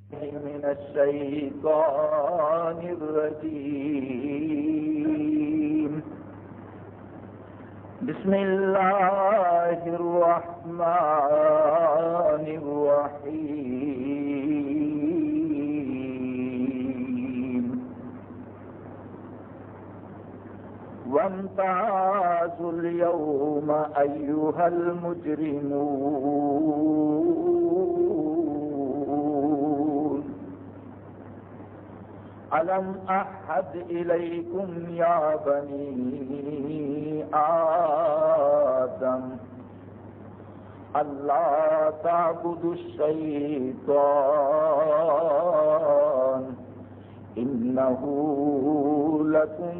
من الشيطان الرجيم. بسم الله الرحمن الرحيم. وامتازوا اليوم أيها المجرمون ألم أعهد إليكم يا بني آدم ألا تعبدوا الشيطان إنه لكم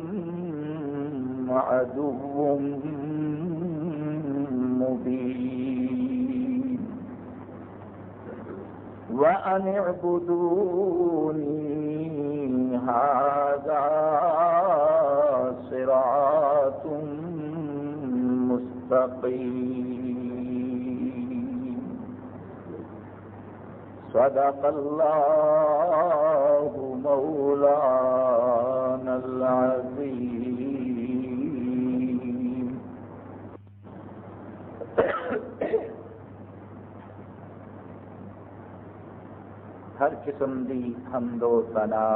عدو مبين وأن اعبدوني هذا صراط مستقيم. صدق الله مولانا العظيم. ہر قسم دی حمد و ثنا،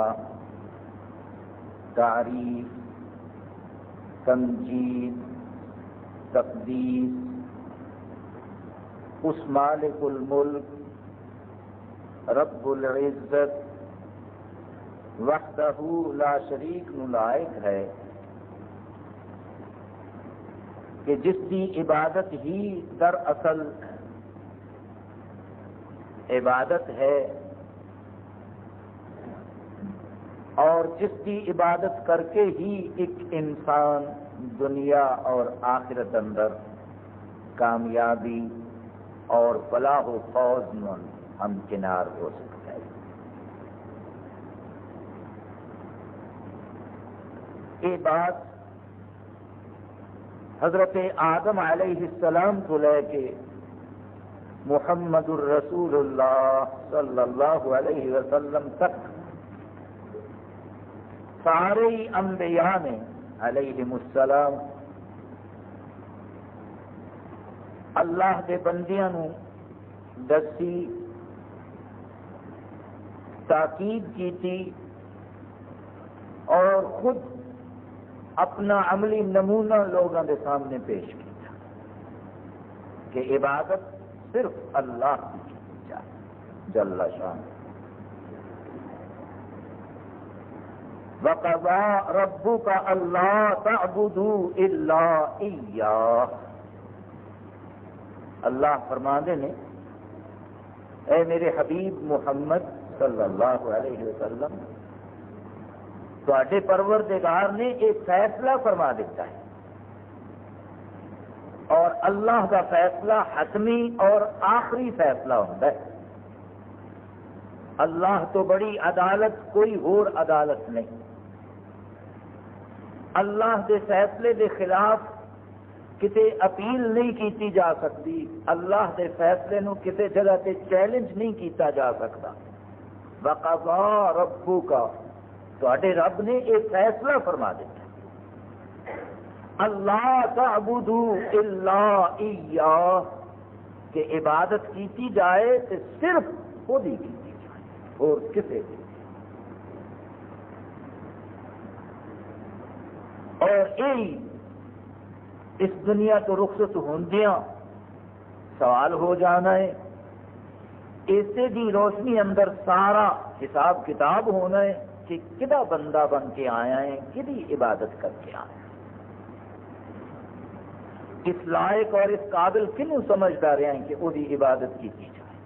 تعریف، تمجید، تقدیس اس مالک الملک رب العزت وحدہ لا شریک نو لائق ہے کہ جس کی عبادت ہی دراصل عبادت ہے اور جس کی عبادت کر کے ہی ایک انسان دنیا اور آخرت اندر کامیابی اور فلاح و فوز میں ہمکنار ہو سکتا ہے. یہ بات حضرت آدم علیہ السلام کو لے کے محمد الرسول اللہ صلی اللہ علیہ وسلم تک سارے انبیاء نے علیہم السلام اللہ کے بندیاں نو دسی، تاکید کی تھی اور خود اپنا عملی نمونہ لوگوں کے سامنے پیش کیا کہ عبادت صرف اللہ کی جائے جل شان. وَقَضَى رَبُّكَ أَلَّا تَعْبُدُوا إِلَّا إِيَّاهُ. اللہ فرماندے نے اے میرے حبیب محمد صلی اللہ علیہ وسلم، تواڈے پروردگار نے ایک فیصلہ فرما دیتا ہے اور اللہ کا فیصلہ حتمی اور آخری فیصلہ ہوتا ہے. اللہ تو بڑی عدالت کوئی اور عدالت نہیں. اللہ دے فیصلے دے خلاف کتے اپیل نہیں کیتی جا سکتی. اللہ دے فیصلے نو کتے جگہ تے چیلنج نہیں کیتا جا سکتا. وَقَضَى رَبُّكَ، تواڈے رب نے ایک فیصلہ فرما دیتا ہے اللہ تعبدوا الا ایاہ، کہ عبادت کیتی جائے تو صرف خود ہی کیتی جائے اور کسے بھی. اور یہی اس دنیا تو رخصت ہوندیاں سوال ہو جانا ہے. اسے دی روشنی اندر سارا حساب کتاب ہونا ہے کہ کدا بندہ بن کے آیا ہے، کدی عبادت کر کے آیا ہے، اس لائق اور اس قابل کنوں سمجھتا رہے ہیں کہ وہ دی عبادت کی جائے.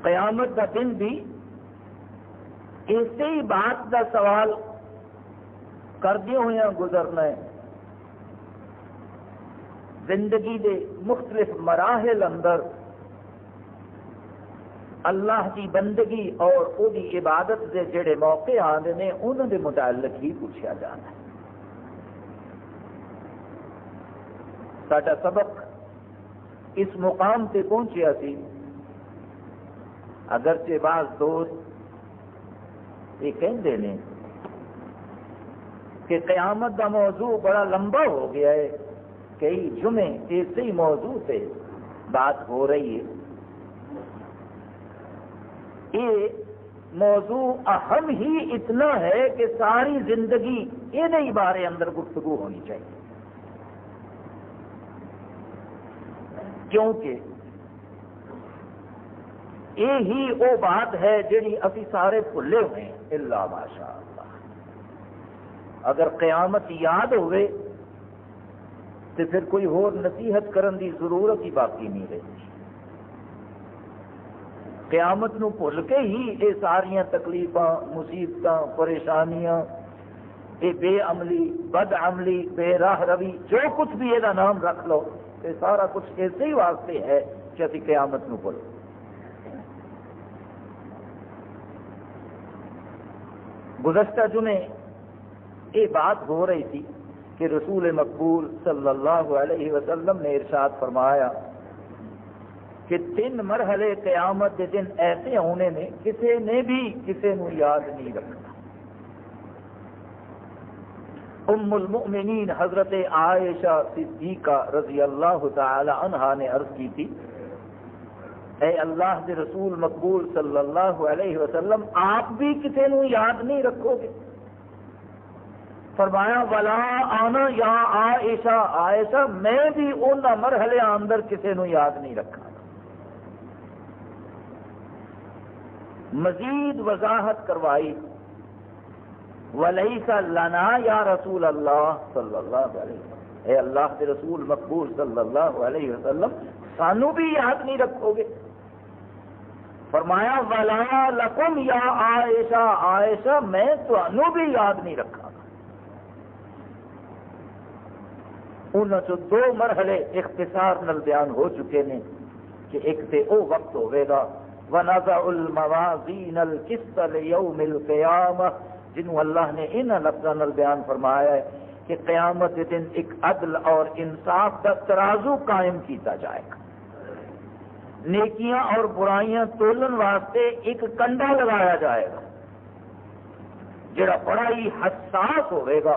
قیامت کا دن بھی اسی ہی بات کا سوال کردے ہوئے گزرنا ہے. زندگی دے مختلف مراحل اندر اللہ کی بندگی اور وہ دی عبادت دے جڑے موقع آتے ہیں انہوں دے متعلق ہی پوچھا جانا ہے. ساڈا سبق اس مقام تے پہنچیا سی اگرچہ بعض دوست یہ کہتے ہیں کہ قیامت کا موضوع بڑا لمبا ہو گیا ہے، کئی جمعے اسی موضوع سے بات ہو رہی ہے، یہ موضوع اہم ہی اتنا ہے کہ ساری زندگی یہ بارے اندر گفتگو ہونی چاہیے، کیونکہ یہی وہ بات ہے جیڑی ابھی سارے بھلے ہوئے ہیں الا ماشاء اللہ۔ اگر قیامت یاد ہوئے تو پھر کوئی اور نصیحت کرن دی ضرورت ہی باقی نہیں رہتی۔ قیامت نو بھول کے ہی یہ ساریاں تکلیفاں، مصیبتاں، پریشانیاں، یہ بے عملی، بد عملی، بے راہ روی، جو کچھ بھی یہ نام رکھ لو، یہ سارا کچھ ایسے ہی واسطے ہے کہ ابھی قیامت نو بھولو۔ گزشتہ جمعے یہ بات ہو رہی تھی کہ رسول مقبول صلی اللہ علیہ وسلم نے ارشاد فرمایا کہ 3 مرحلے قیامت کے دن ایسے ہونے نے کسی نے بھی کسی نو یاد نہیں رکھنا۔ ام المؤمنین حضرت عائشہ صدیقہ رضی اللہ تعالی عنہا نے عرض کی تھی، اے اللہ کے رسول مقبول صلی اللہ علیہ وسلم، آپ بھی کسی نو یاد نہیں رکھو گے؟ فرمایا ولا آنا یا عائشہ، عائشہ میں بھی ان مرحلے اندر کسی نو یاد نہیں رکھا۔ مزید وضاحت کروائی وَلَيْسَ لَنَا یا رسول اللہ صلی اللہ علیہ وسلم، اے اللہ کے رسول مقبول صلی اللہ علیہ وسلم سانو بھی یاد نہیں رکھو گے؟ فرمایا وَلَا لَكُمْ یا عائشہ، عائشہ میں تانوں بھی یاد نہیں رکھا۔ انہوں سے 2 مرحلے اختصار نل بیان ہو چکے ہیں کہ ایک تے او وقت ہوئے گا وَنَضَعُ الْمَوَازِينَ الْقِسْطَ لِيَوْمِ الْقِيَامَةِ، جنہوں اللہ نے ان لفظوں نل بیان فرمایا ہے کہ قیامت کے دن ایک عدل اور انصاف کا ترازو قائم کیتا جائے گا، نیکیاں اور برائیاں تولن واسطے ایک کنڈا لگایا جائے گا جڑا بڑا ہی حساس ہوئے گا۔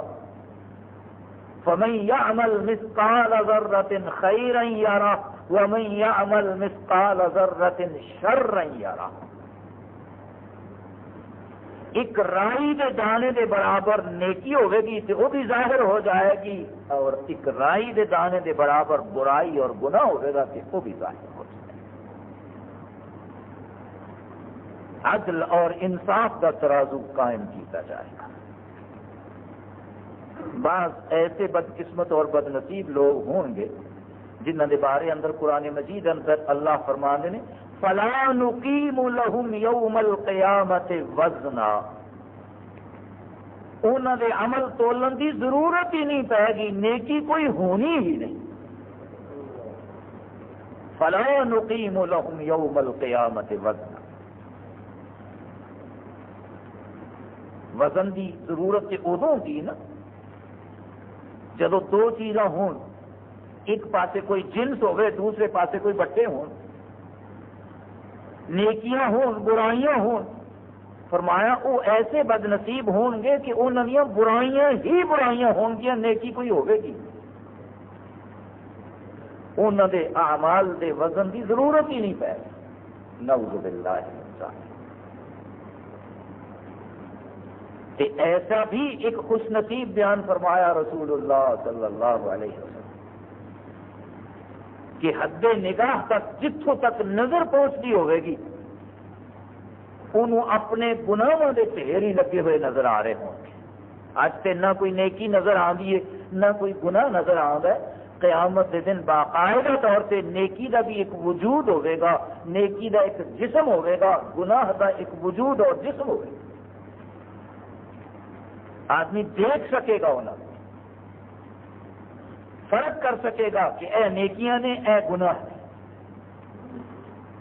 فَمَنْ يَعْمَلْ مِثْقَالَ ذَرَّةٍ خَيْرًا يَرَهُ وَمَنْ يَعْمَلْ مِثْقَالَ ذَرَّةٍ شَرًّا يَرَهُ۔ ایک رائی دے دانے دے برابر نیکی ہوے گی تو وہ بھی ظاہر ہو جائے گی، اور ایک رائی دے دانے دے برابر برائی اور گناہ ہوے گا تو وہ بھی ظاہر ہو جائے گا۔ عدل اور انصاف کا ترازو قائم کیتا جائے گا۔ بعض ایسے بدقسمت اور بدنصیب لوگ ہوں گے جنہوں نے بارے اندر قرآن مجید اندر اللہ فرمانے نے فَلَا نُقِيمُ لَهُمْ يَوْمَ الْقِيَامَةِ وَزْنًا، انہوں نے عمل تولن کی ضرورت ہی نہیں پائے گی، نیکی کوئی ہونی ہی نہیں۔ فَلَا نُقِيمُ لَهُمْ يَوْمَ الْقِيَامَةِ وَزْنًا، وزن کی ضرورت ادوں کی نا جدو 2 چیزاں ہون، ایک پاسے کوئی جنس ہوئے دوسرے پاسے کوئی بٹے ہون، نیکیاں ہون برائیاں ہون۔ فرمایا وہ ایسے بد نصیب ہون گے کہ انہوں نے برائیاں ہی برائیاں ہون گیا، نیکی کوئی ہوگی گی، انہوں دے اعمال دے وزن کی ضرورت ہی نہیں پائے۔ نعوذ باللہ من ذالک۔ ایسا بھی ایک خوش نصیب بیان فرمایا رسول اللہ صلی اللہ علیہ وسلم کہ حد نگاہ تک جتوں تک نظر پہنچتی ہوئے گی انہوں اپنے گناہوں کے ڈھیر ہی لگے ہوئے نظر آ رہے ہوں گے۔ اج تے نہ کوئی نیکی نظر آتی ہے نہ کوئی گناہ نظر آتا ہے، قیامت کے دن باقاعدہ طور سے نیکی کا بھی ایک وجود ہوئے گا، نیکی کا ایک جسم ہوئے گا، گناہ کا ایک وجود اور جسم ہوئے گا۔ آدمی دیکھ سکے گا، انہوں فرق کر سکے گا کہ اے نیکیاں نے اے گناہ نے۔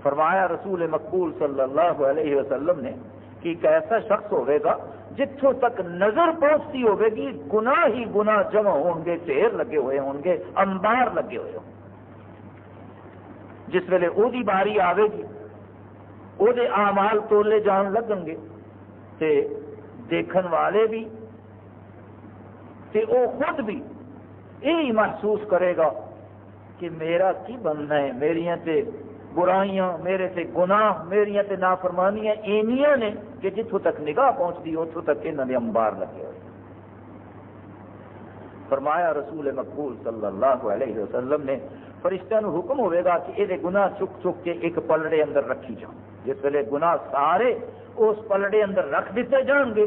فرمایا رسول مقبول صلی اللہ علیہ وسلم نے کہ ایک ایسا شخص ہوئے گا جتوں تک نظر پہنچتی ہوئے گی گناہ ہی گناہ جمع ہوں گے، ڈھیر لگے ہوئے ہوں گے، انبار لگے ہوئے ہوں گے۔ جس ویلے وہ دی باری آئے گی وہ دے اعمال تولے جان لگن گے تے دیکھن والے بھی تے او خود بھی یہی محسوس کرے گا کہ میرا کی بننا ہے، میریاں تے برائیاں، میرے تے گناہ، میریاں تے نافرمانیاں اینیاں نے کہ جتوں تک نگاہ پہنچتی اتوں تک انہاں دے انبار لگے ہوئے۔ فرمایا رسول مقبول صلی اللہ علیہ وسلم نے فرشتوں کو حکم ہوئے گا کہ یہ گناہ چک چک کے ایک پلڑے اندر رکھی جاؤ۔ جس ویلے گناہ سارے اس پلڑے اندر رکھ دیتے جان گے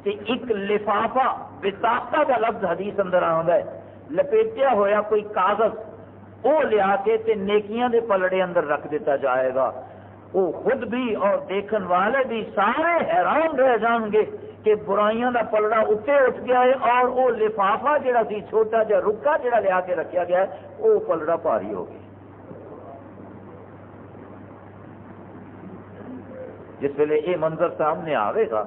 کہ ایک لفافہ بطاقہ کا لفظ حدیث اندر آتا ہے، لپیٹیا ہوا کوئی کاغذ وہ لیا کے تے نیکیاں دے پلڑے اندر رکھ دیتا جائے گا۔ وہ خود بھی اور دیکھن والے بھی سارے حیران رہ جان گے کہ برائیاں دا پلڑا اتنے اٹھ گیا ہے اور وہ لفافہ جڑا سی چھوٹا جا رکا جڑا لیا کے رکھا گیا ہے وہ پلڑا بھاری ہو گیا۔ جس ویلے یہ منظر سامنے آئے گا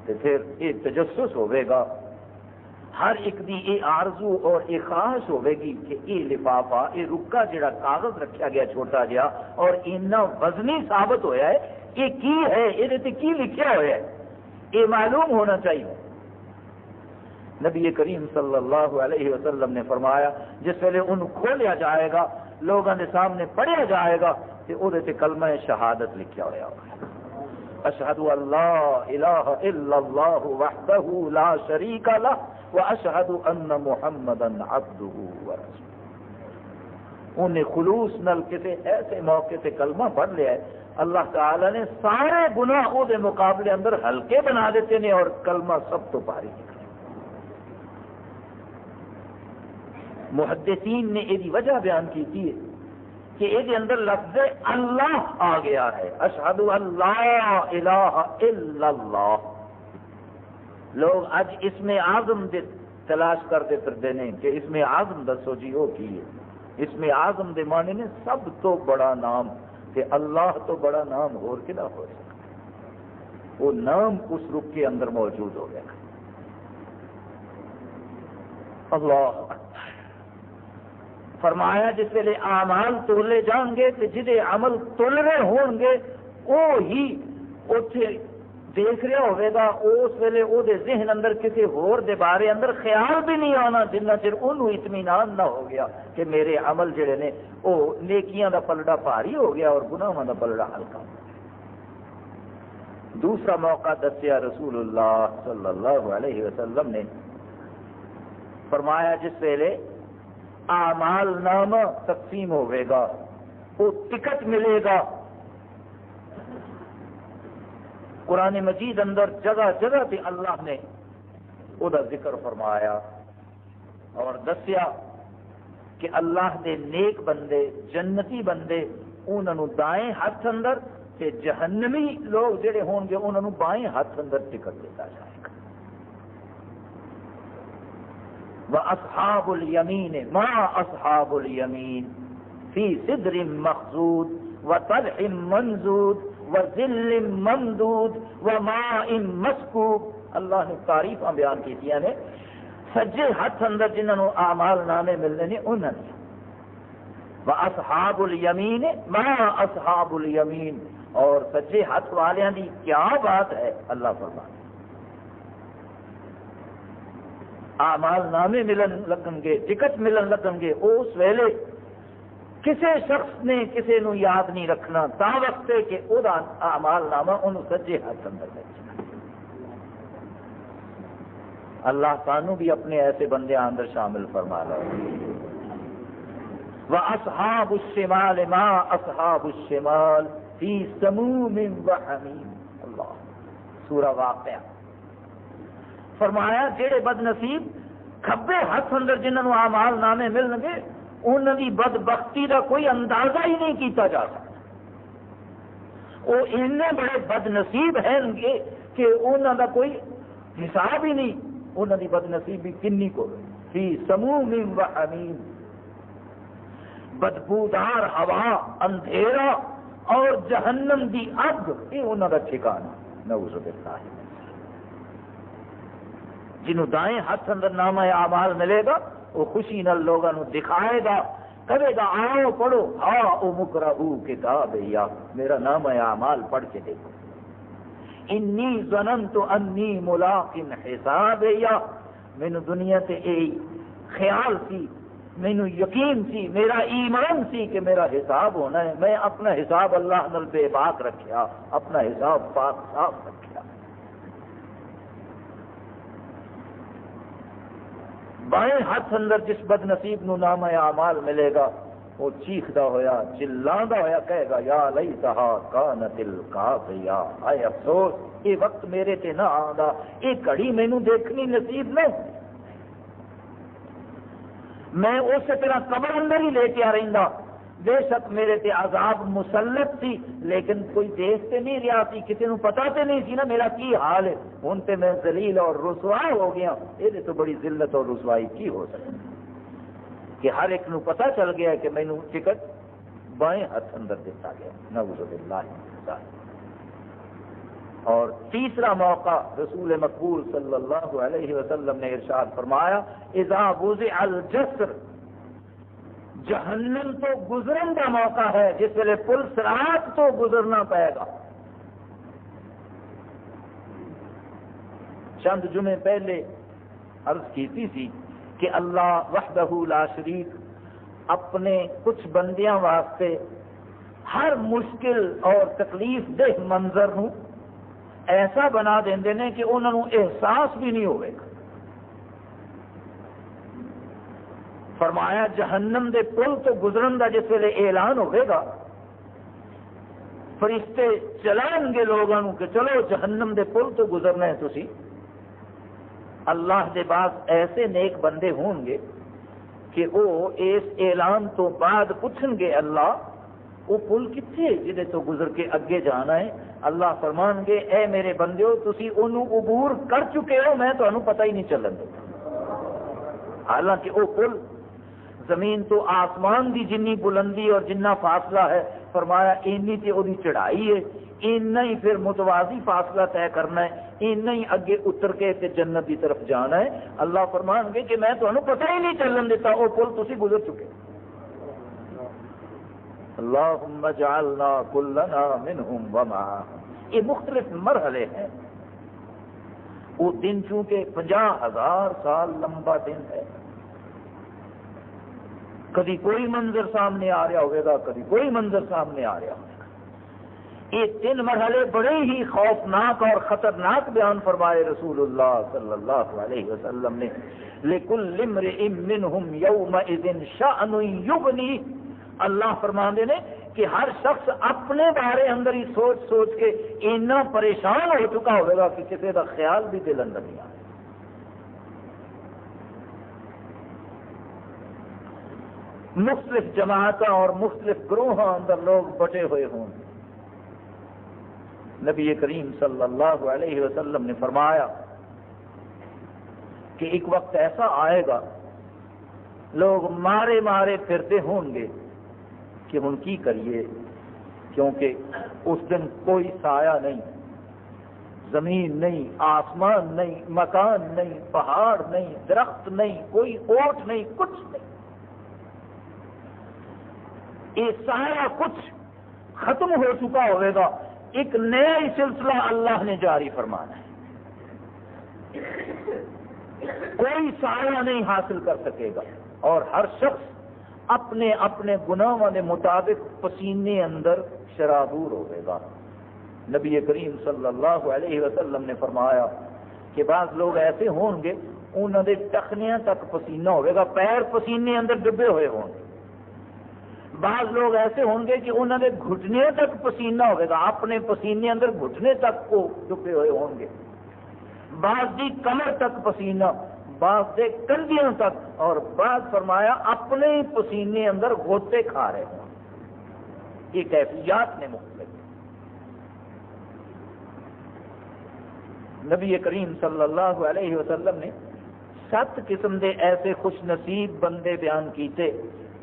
تو پھر یہ تجسس ہوئے گا، ہر ایک دی یہ آرزو اور یہ خواہش ہوئے گی کہ یہ لفافہ یہ رکا جڑا کاغذ رکھا گیا چھوٹا جہا اور اتنا وزنی ثابت ہویا ہے، یہ کی ہے، یہ کی لکھیا ہوا ہے، یہ معلوم ہونا چاہیے۔ نبی کریم صلی اللہ علیہ وسلم نے فرمایا جس ویلے ان کھولیا جائے گا، لوگوں کے سامنے پڑھیا جائے گا کہ وہ کلمہ شہادت لکھیا ہوا ہوگا، اشہد ان لا الہ الا اللہ وحدہ لا شریک لہ واشہد ان محمدا عبدہ ورسولہ۔ انہیں خلوص نل کسی ایسے موقع سے کلمہ پڑھ لیا ہے، اللہ تعالی نے سارے گناہ دے مقابلے اندر ہلکے بنا دیتے ہیں اور کلمہ سب تو بھاری نکلے۔ محدثین نے یہ وجہ بیان کی ہے کہ یہ اندر لفظ اللہ آ گیا ہے، اشہد ان لا الہ الا اللہ۔ لوگ اج اسم اعظم دے تلاش کرتے پھرتے ہیں کہ اسم اعظم دسو جی وہ کی ہے۔ اسم اعظم دے معنی نے سب تو بڑا نام، کہ اللہ تو بڑا نام اور کدا ہو سکتا، وہ نام اس رخ کے اندر موجود ہو گیا۔ اللہ فرمایا جس ویلے اعمال تولے جان گے تو جہے عمل تول رہے ہون گے وہ ہی اتنے دیکھ رہا ہوئے گا، اس ویلے وہ دے ذہن اندر کسی ہور دے بارے اندر خیال بھی نہیں آنا جنہ چر انہوں اطمینان نہ ہو گیا کہ میرے عمل جڑے نے وہ نیکیاں دا پلڑا بھاری ہو گیا اور گناہاں دا پلڑا ہلکا ہو گیا۔ دوسرا موقع دسیا رسول اللہ صلی اللہ علیہ وسلم نے، فرمایا جس ویلے اعمال نامہ تقسیم ہوئے گا، وہ ٹکٹ ملے گا۔ قرآن مجید اندر جگہ جگہ تے اللہ نے وہ ذکر فرمایا اور دسیا کہ اللہ دے نیک بندے جنتی بندے انہوں دائیں ہاتھ اندر تے جہنمی لوگ جڑے ہون گے انہوں بائیں ہاتھ اندر ٹکٹ دیتا جائے گا۔ وَأَصْحَابُ الْيَمِينِ مَا أَصْحَابُ الْيَمِينِ فِي سِدْرٍ مَخْضُودٍ وَطَلْحٍ مَنْضُودٍ وَظِلٍّ مَمْدُودٍ وَمَاءٍ مَسْكُوبٍ۔ اللہ نے تعریفاں بیان کیتیاں نے سجے ہاتھ اندر جنہوں اعمال نامے ملنے نے انہوں نے۔ وَأَصْحَابُ الْيَمِينِ مَا أَصْحَابُ الْيَمِينِ، اور سجے ہاتھ والیاں دی کیا بات ہے، اللہ فرماتا اعمال نامے ملن لگن گے، ٹکٹ ملن لگن گے، اس ویلے کسی شخص نے کسی نو یاد نہیں رکھنا تا وقت کہ وہ اعمال نامہ انہوں سجے ہاتھ اندر بھیجنا۔ اللہ سانو بھی اپنے ایسے بندے اندر شامل فرما لو۔ وَأَصْحَابُ الشِّمَالِ مَا أَصْحَابُ الشِّمَالِ فِي سَمُومٍ وَحَمِيمٍ۔ اللہ سورہ واقعہ فرمایا جہے بد نصیب کھبے ہاتھ اندر جنہوں اعمال نامے ملن گے انہوں کی بدبختی کا کوئی اندازہ ہی نہیں کیتا جا سکتا۔ وہ اتنے بڑے بد نصیب ہیں گے کہ انہوں کا کوئی حساب ہی نہیں، انہوں کی بد نصیبی کنی کو فی سموم و حمیم، بدبودار ہوا، اندھیرا اور جہنم دی اگ، یہ انہوں کا ٹھکانہ نعوذ باللہ۔ جنہوں دائیں ہاتھ اندر نامہ اعمال ملے گا وہ خوشی نال لوگوں دکھائے گا کہے گا آؤ پڑھو، او مقرؤ کتاب یا، میرا نام اعمال پڑھ کے دیکھو، انی ظننت انی ملاق حساب یا، مینوں دنیا تے یہی خیال سی، مینوں یقین سی، میرا ایمان سی کہ میرا حساب ہونا ہے، میں اپنا حساب اللہ نال بے باک رکھیا، اپنا حساب پاک صاف رکھیا۔ بائیں ہاتھ اندر جس بد نصیب نو نام اعمال ملے گا، وہ چیخدا ہویا چلاندا ہویا کہے گا یا لیتھا کانت القاضیہ، اے افسوس یہ وقت میرے تے نہ آندا، یہ گھڑی مینوں دیکھنی نصیب نہیں، میں اس طرح قبر اندر ہی لے کے رہندا، بے شک میرے تے عذاب مسلط سی، لیکن کوئی دیکھتے نہیں رہا سی، کسی نو پتا تے نہیں سی نا میرا کی حال ہے، ہن تے میں ذلیل اور رسوا ہو گیا، یہ تو بڑی ذلت اور رسوائی کی ہو سکتی کہ ہر ایک نو پتا چل گیا کہ مینوں ٹکٹ بائیں ہاتھ اندر دیتا گیا، نعوذ باللہ من ذالک۔ اور تیسرا موقع رسول مقبول صلی اللہ علیہ وسلم نے ارشاد فرمایا اذا وضع الجسر، جہنم تو گزرن کا موقع ہے، جس ویلے پل صراط تو گزرنا پائے گا۔ چند جمعے پہلے عرض کیتی تھی کہ اللہ وحدہ لا شریک اپنے کچھ بندیاں واسطے ہر مشکل اور تکلیف دہ منظر نو ایسا بنا دیندے نے کہ انہوں احساس بھی نہیں ہوئے گا۔ فرمایا جہنم دے پل تو گزرن دا جس ویلے اعلان ہوئے گا، فرشتے چلائیں گے لوگوں کہ چلو جہنم دے پل تو گزرنا ہے تسی، اللہ دے بعد ایسے نیک بندے ہون گے کہ وہ اس اعلان تو بعد پوچھن گے اللہ وہ پل کتنے جہے تو گزر کے اگے جانا ہے، اللہ فرمان گے اے میرے بندیو تسی انہوں عبور کر چکے ہو، میں تو انہوں پتہ ہی نہیں چلن دے، حالانکہ وہ پل زمین تو آسمان دی جنی بلندی اور جنہ فاصلہ ہے، فرمایا اینی تے وہی چڑھائی ہے، اینا ہی پھر متوازی فاصلہ طے کرنا ہے، اینا ہی اگے اتر کے تے جنت کی طرف جانا ہے۔ اللہ فرمان گے کہ میں تو انہوں پتہ ہی نہیں چلن دیتا، وہ پل تسی گزر چکے۔ اللہم اجعلنا کلنا منہم ومعہم، یہ مختلف مرحلے ہیں۔ وہ دن چونکہ 50,000 سال لمبا دن ہے، کبھی کوئی منظر سامنے آ رہا ہوئے گا، کبھی کوئی منظر سامنے آ رہا ہوگا۔ یہ 3 مرحلے بڑے ہی خوفناک اور خطرناک بیان فرمائے رسول اللہ صلی اللہ علیہ وسلم نے۔ لِكُلِّ امْرِئٍ مِّنْهُمْ يَوْمَئِذٍ شَأْنٌ يُغْنِيهِ، اللہ فرماندے نے کہ ہر شخص اپنے بارے اندر ہی سوچ سوچ کے اتنا پریشان ہو چکا ہوئے گا کہ کسی کا خیال بھی دل اندر نہیں آئے۔ مختلف جماعتوں اور مختلف گروہوں اندر لوگ بٹے ہوئے ہوں۔ نبی کریم صلی اللہ علیہ وسلم نے فرمایا کہ ایک وقت ایسا آئے گا لوگ مارے مارے پھرتے ہوں گے کہ ہن کی کریے، کیونکہ اس دن کوئی سایہ نہیں، زمین نہیں، آسمان نہیں، مکان نہیں، پہاڑ نہیں، درخت نہیں، کوئی اوٹ نہیں، کچھ نہیں، یہ سارا کچھ ختم ہو چکا ہوئے گا، ایک نیا ہی سلسلہ اللہ نے جاری فرمانا ہے، کوئی سایہ نہیں حاصل کر سکے گا، اور ہر شخص اپنے اپنے گناہوں کے مطابق پسینے اندر شرابور ہوئے گا۔ نبی کریم صلی اللہ علیہ وسلم نے فرمایا کہ بعض لوگ ایسے ہوں گے انہوں نے ٹخنیاں تک پسینہ ہوئے گا، پیر پسینے اندر ڈبے ہوئے ہوں گے، بعض لوگ ایسے ہوں گے کہ انہوں نے گھٹنے تک پسینہ ہوئے گا، اپنے پسینے اندر گھٹنے تک کو ڈبے ہوئے ہوں گے، بعض دی کمر تک پسینہ، بعض دے کندھیاں تک، اور بعض فرمایا اپنے ہی پسینے اندر غوطے کھا رہے ہوں۔ یہ کیفیات نے مختلف۔ نبی کریم صلی اللہ علیہ وسلم نے 7 قسم دے ایسے خوش نصیب بندے بیان کیتے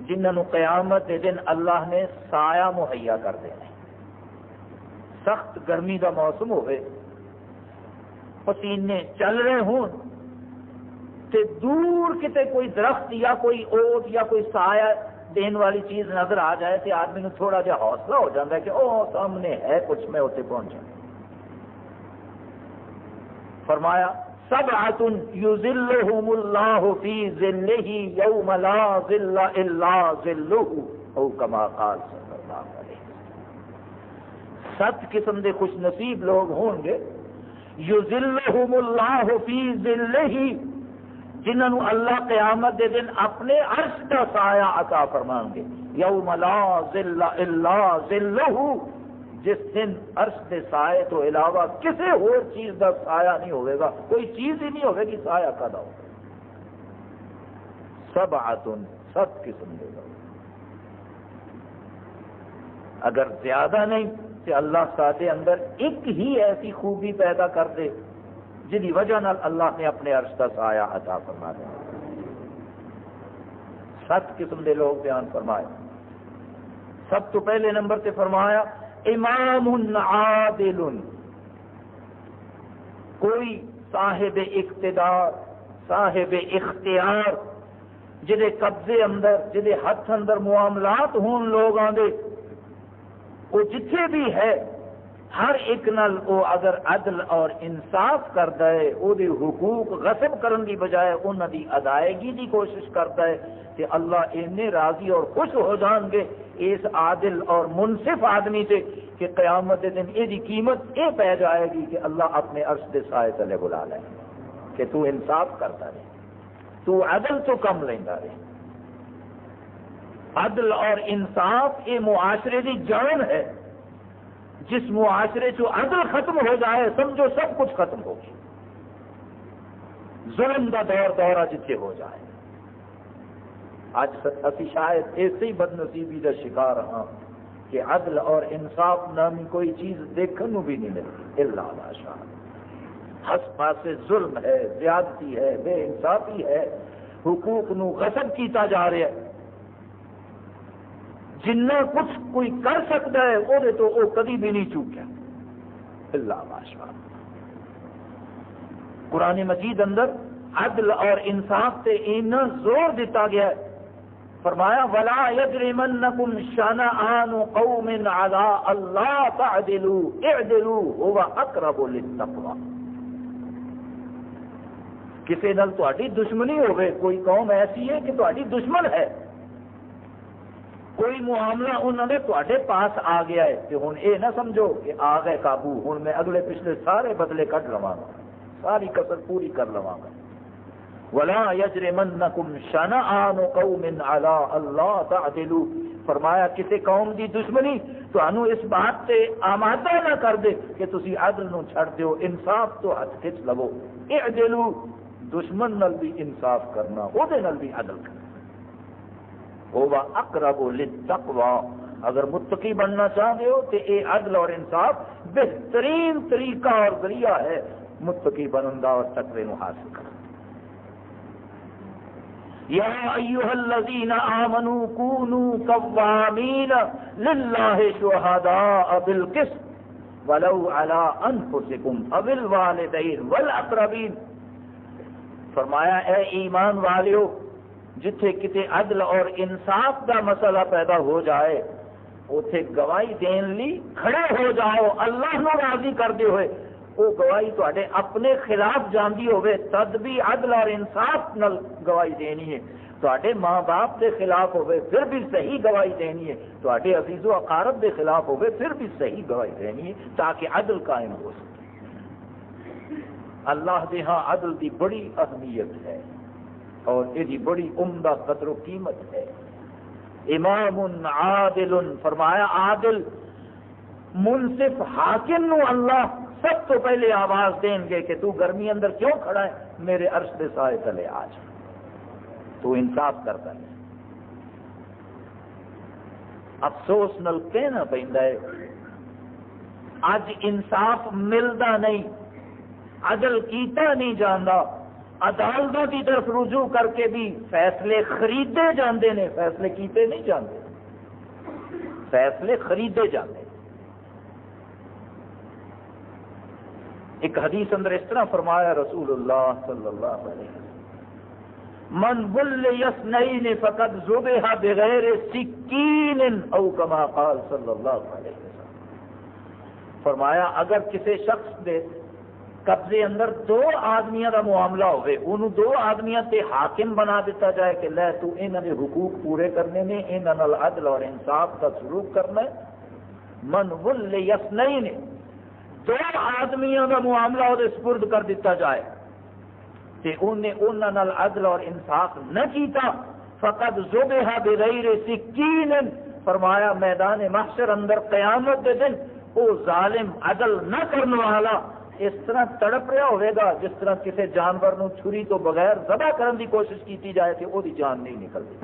جنہوں قیامت کے دن اللہ نے سایہ مہیا کر دینا۔ سخت گرمی کا موسم ہوئے، پسینے چل رہے ہوں تے دور کتے کوئی درخت یا کوئی اوٹ یا کوئی سایہ دین والی چیز نظر آ جائے تو آدمی کو تھوڑا جہا حوصلہ ہو جاتا ہے کہ او سامنے ہے کچھ، میں اتنے پہنچا۔ فرمایا سبعۃ یظلھم اللہ فی ظلہ یوم لا ظل الا ظلہ، او کما قال صلی اللہ علیہ وسلم۔ 7 قسم کے خوش نصیب لوگ ہوں گے، یظلھم اللہ فی ظلہ، جنہوں اللہ قیامت دے دن اپنے عرش کا سایہ عطا فرمان گے، یوم لا ظل الا ظلہ، جس دن عرش کے سائے تو علاوہ کسی اور چیز کا سایہ نہیں ہوئے گا، کوئی چیز ہی نہیں ہوگی کہ سایہ کدا ہو۔ سبعۃ 7 قسم دے گا، اگر زیادہ نہیں تو اللہ سارے اندر ایک ہی ایسی خوبی پیدا کر دے جن وجہ نال اللہ نے اپنے عرش کا سایہ عطا فرما دیا۔ 7 قسم دے لوگ بیان فرمائے۔ سب تو پہلے نمبر تے فرمایا امام عادل، کوئی صاحب اقتدار، صاحب اختیار، جدے قبضے اندر، جدے ہاتھ اندر معاملات ہون لوگاں دے، وہ جتھے بھی ہے ہر ایک نال او اگر عدل اور انصاف کرتا ہے، او دے حقوق غصب کرن دی بجائے انہاں دی ادائیگی دی کوشش کرتا ہے کہ اللہ اینے راضی اور خوش ہو جان گے اس عادل اور منصف آدمی سے کہ قیامت دن یہ دی قیمت یہ پہ جائے گی کہ اللہ اپنے عرش دے سائے تلے بلا لے کہ تو انصاف کرتا رہے، تو عدل تو کم لینا رہے۔ عدل اور انصاف یہ معاشرے دی جان ہے، جس معاشرے جو عدل ختم ہو جائے سمجھو سب کچھ ختم ہو گیا، ظلم دا دورہ جتھے ہو جائے۔ اج اسی شاید ایسے بد نصیبی کا شکار ہاں کہ عدل اور انصاف نامی کوئی چیز دیکھنے بھی نہیں ملتی، الا ماشاء اللہ۔ ہس پاسے ظلم ہے، زیادتی ہے، بے انصافی ہے، حقوق نو غصب کیتا جا رہا ہے۔ جنہ کچھ کوئی کر سکتا ہے وہ تو وہ کبھی بھی نہیں چوکیا، اللہ ماشاء اللہ۔ قرآن مجید اندر عدل اور انصاف سے اتنا زور دیتا گیا ہے، فرمایا وَلَا يَجْرِمَنَّكُمْ شَنَآنُ قَوْمٍ عَلَىٰ أَلَّا تَعْدِلُوا اعْدِلُوا هُوَ أَقْرَبُ لِلتَّقْوَىٰ۔ کسی نال تہاڈی دشمنی ہوگی، کوئی قوم ایسی ہے کہ تہاڈی دشمن ہے، کوئی معاملہ انہوں نے تواڈے پاس آ گیا ہے کہ ہن یہ نہ سمجھو کہ آ گئے قابو، ہن میں اگلے پچھلے سارے بدلے کٹ لواں گا، ساری کسر پوری کر لواں گا۔ وَلَا يَجْرِمَنَّكُمْ شَنَآنُ قَوْمٍ عَلَىٰ أَلَّا تَعْدِلُوا، فرمایا کسی قوم دی دشمنی تانوں اس بات سے آمادہ نہ کر دے کہ تسی عدل نو چھڑ دیو، انصاف تو ہاتھ کھچ لو۔ اعدلوا، دشمن نال بھی انصاف کرنا، او دے نال بھی عدل کرنا، هو اقرب للتقوى۔ اگر متقی بننا چاہتے ہو تو یہ عدل اور انصاف بہترین طریقہ اور ذریعہ ہے متقی بنن دا اور تقوی نو حاصل کرنا۔ یا ایھا الذین آمنوا کونوا قوامین للہ شہداء بالقسط ولو علی انفسکم او الوالدین والاقربین، فرمایا اے ایمان والیو، جتھے کتے عدل اور انصاف کا مسئلہ پیدا ہو جائے اتھے گواہی دین لی کھڑے ہو جاؤ، اللہ نو راضی کردے ہوئے۔ وہ گواہی تواڈے اپنے خلاف جاندی ہوئے تد بھی عدل اور انصاف نال گواہی دینی ہے، تواڈے ماں باپ کے خلاف ہوئے پھر بھی صحیح گواہی دینی ہے، تواڈے عزیز و اقارب کے خلاف ہوئے پھر بھی صحیح گواہی دینی ہے تاکہ عدل قائم ہو سکے۔ اللہ دے ہاں عدل دی بڑی اہمیت ہے اور یہ بڑی عمدہ قدر و قیمت ہے۔ امام عادل، فرمایا عادل منصف حاکم نو اللہ سب تو پہلے آواز دیں گے کہ تو گرمی اندر کیوں کھڑا ہے، میرے عرش کے سائے تلے آ جا، تو انصاف کرتا ہے۔ افسوس نل کہنا پیندا ہے اج انصاف ملدا نہیں، عدل کیتا نہیں جاندا، عدالتوں کی طرف رجوع کر کے بھی فیصلے خریدے جاندے نے، فیصلے کیتے نہیں جاندے، فیصلے خریدے جاندے۔ ایک حدیث اندر اس طرح فرمایا رسول اللہ صلی اللہ علیہ وسلم، من ولي اثنين فقد ذبح بغیر سکین او کما قال صلی اللہ علیہ وسلم. فرمایا اگر کسی شخص دے قبضے اندر دو آدمیاں دا معاملہ ہوئے، انہوں دو آدمیاں تے حاکم بنا دیتا جائے کہ لے تو انہاں دے حقوق پورے کرنے نے، انہاں نال عدل اور انصاف کا سلوک کرنا ہے. من ولی اثنین، دو آدمیاں دا معاملہ وہ سپرد کر دیتا جائے تے انہیں انہاں نال عدل اور انصاف نہ کیتا، فقد ذبح بغیر سکین، فرمایا میدان محشر اندر قیامت دے دن وہ ظالم عدل نہ کرنے والا اس طرح تڑپ رہا ہوئے گا جس طرح کسی جانور نو چھری تو بغیر ذبح کرنے کی کوشش کی جائے تو وہ جان نہیں نکلتی.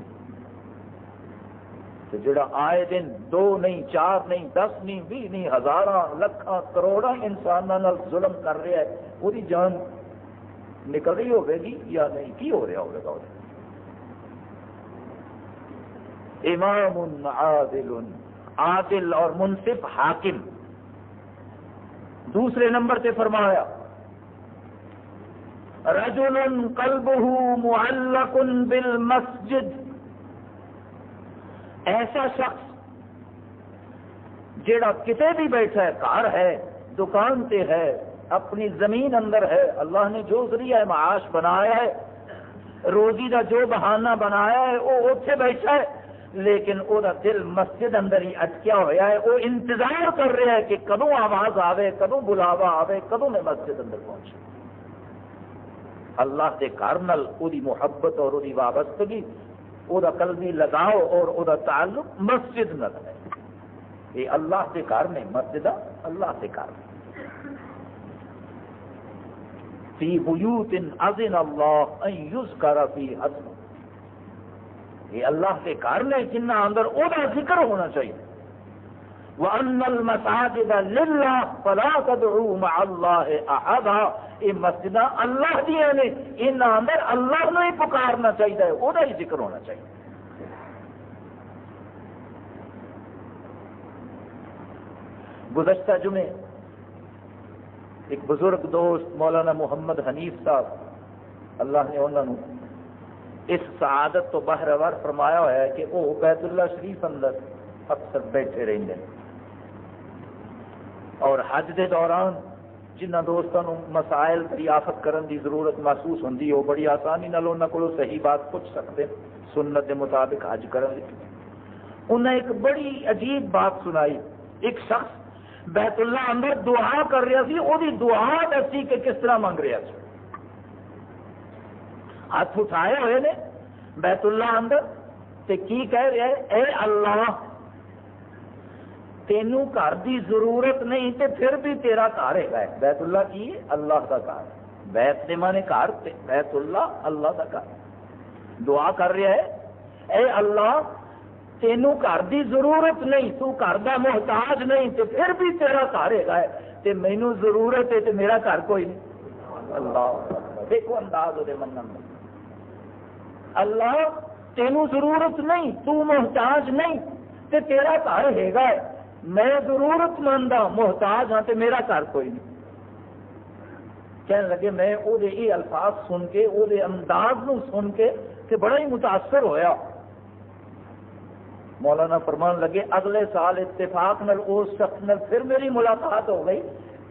تو جڑا آئے دن 2 نہیں 4 نہیں 10 نہیں 20 نہیں ہزاراں لکھاں کروڑاں انساناں نال ظلم کر رہا ہے، وہ جان نکل رہی ہوگی گی یا نہیں؟ کی ہو رہا ہوگا؟ امام عادل، عادل اور منصف حاکم. دوسرے نمبر پہ فرمایا رجل قلبه معلق بالمسجد، ایسا شخص جیڑا کتے بھی بیٹھا ہے، گھر ہے، دکان تے ہے، اپنی زمین اندر ہے، اللہ نے جو ذریعہ معاش بنایا ہے، روزی کا جو بہانہ بنایا ہے وہ اتنے بیٹھا ہے، لیکن وہ دل مسجد اندر ہی اٹکیا ہوا ہے. وہ انتظار کر رہا ہے کہ کدوں آواز آوے، کدوں بلاوا آوے، کدوں میں مسجد اندر پہنچوں. اللہ کے گھر نال وہ محبت اور وہ وابستگی، وہ قلبی لگاؤ اور وہ تعلق مسجد نال ہے. یہ اللہ کے گھر نے، مسجد اللہ کے گھر نے. فی بیوت اذن اللہ ان یذکر فیہا اسمہ، یہ اللہ کے گھر نے جنہ اندر او دا ذکر ہونا چاہیے. وَأَنَّ الْمَسَاجِدَ لِلَّهِ فَلَا تَدْعُوا مَعَ اللَّهِ أَحَدًا، یہ مسجد اللہ دیا نے، ان اندر اللہ نے ہی پکارنا چاہیے، او دا ہی ذکر ہونا چاہیے. گزشتہ جمعے ایک بزرگ دوست مولانا محمد حنیف صاحب، اللہ نے انہوں نے اس سعادت تو بہرور فرمایا ہوا ہے کہ وہ بیت اللہ شریف اندر اکثر بیٹھے رہتے ہیں، اور حج دے دوران جنہ دوستوں مسائل دریافت کرنے کی ضرورت محسوس ہوتی ہے وہ بڑی آسانی نال انہوں کو صحیح بات پوچھ سکتے ہیں سنت کے مطابق حج کرنے. انہیں ایک بڑی عجیب بات سنائی. ایک شخص بیت اللہ اندر دعا کر رہا سی، وہ دعا دسی کہ کس طرح منگ رہا سی. ہاتھ اٹھائے ہوئے نے بیت اللہ اندر تے کی کہہ رہا ہے، اے اللہ تینوں گھر دی ضرورت نہیں تے پھر بھی تیرا گھر ہے. بیت اللہ کی اللہ کا گھر، بیت دے مانے گھر، بیت اللہ اللہ کا گھر. دعا کر رہا ہے، اے اللہ تینوں گھر دی ضرورت نہیں، تو گھر دا محتاج نہیں تے پھر بھی تیرا گھر ہے تے مینوں ضرورت ہے تے میرا گھر کوئی نہیں. اللہ دیکھو انداز وہ منن میں. اللہ تینوں ضرورت نہیں، تو محتاج نہیں تے تیرا گھر ہے گا، میں ضرورت مند ہاں، محتاج ہاں تے میرا گھر کوئی نہیں. کہنے لگے میں وہ یہ الفاظ سن کے، وہ انداز نو سن کے کہ بڑا ہی متاثر ہویا. مولانا فرمان لگے اگلے سال اتفاق نال اس شخص نال پھر میری ملاقات ہو گئی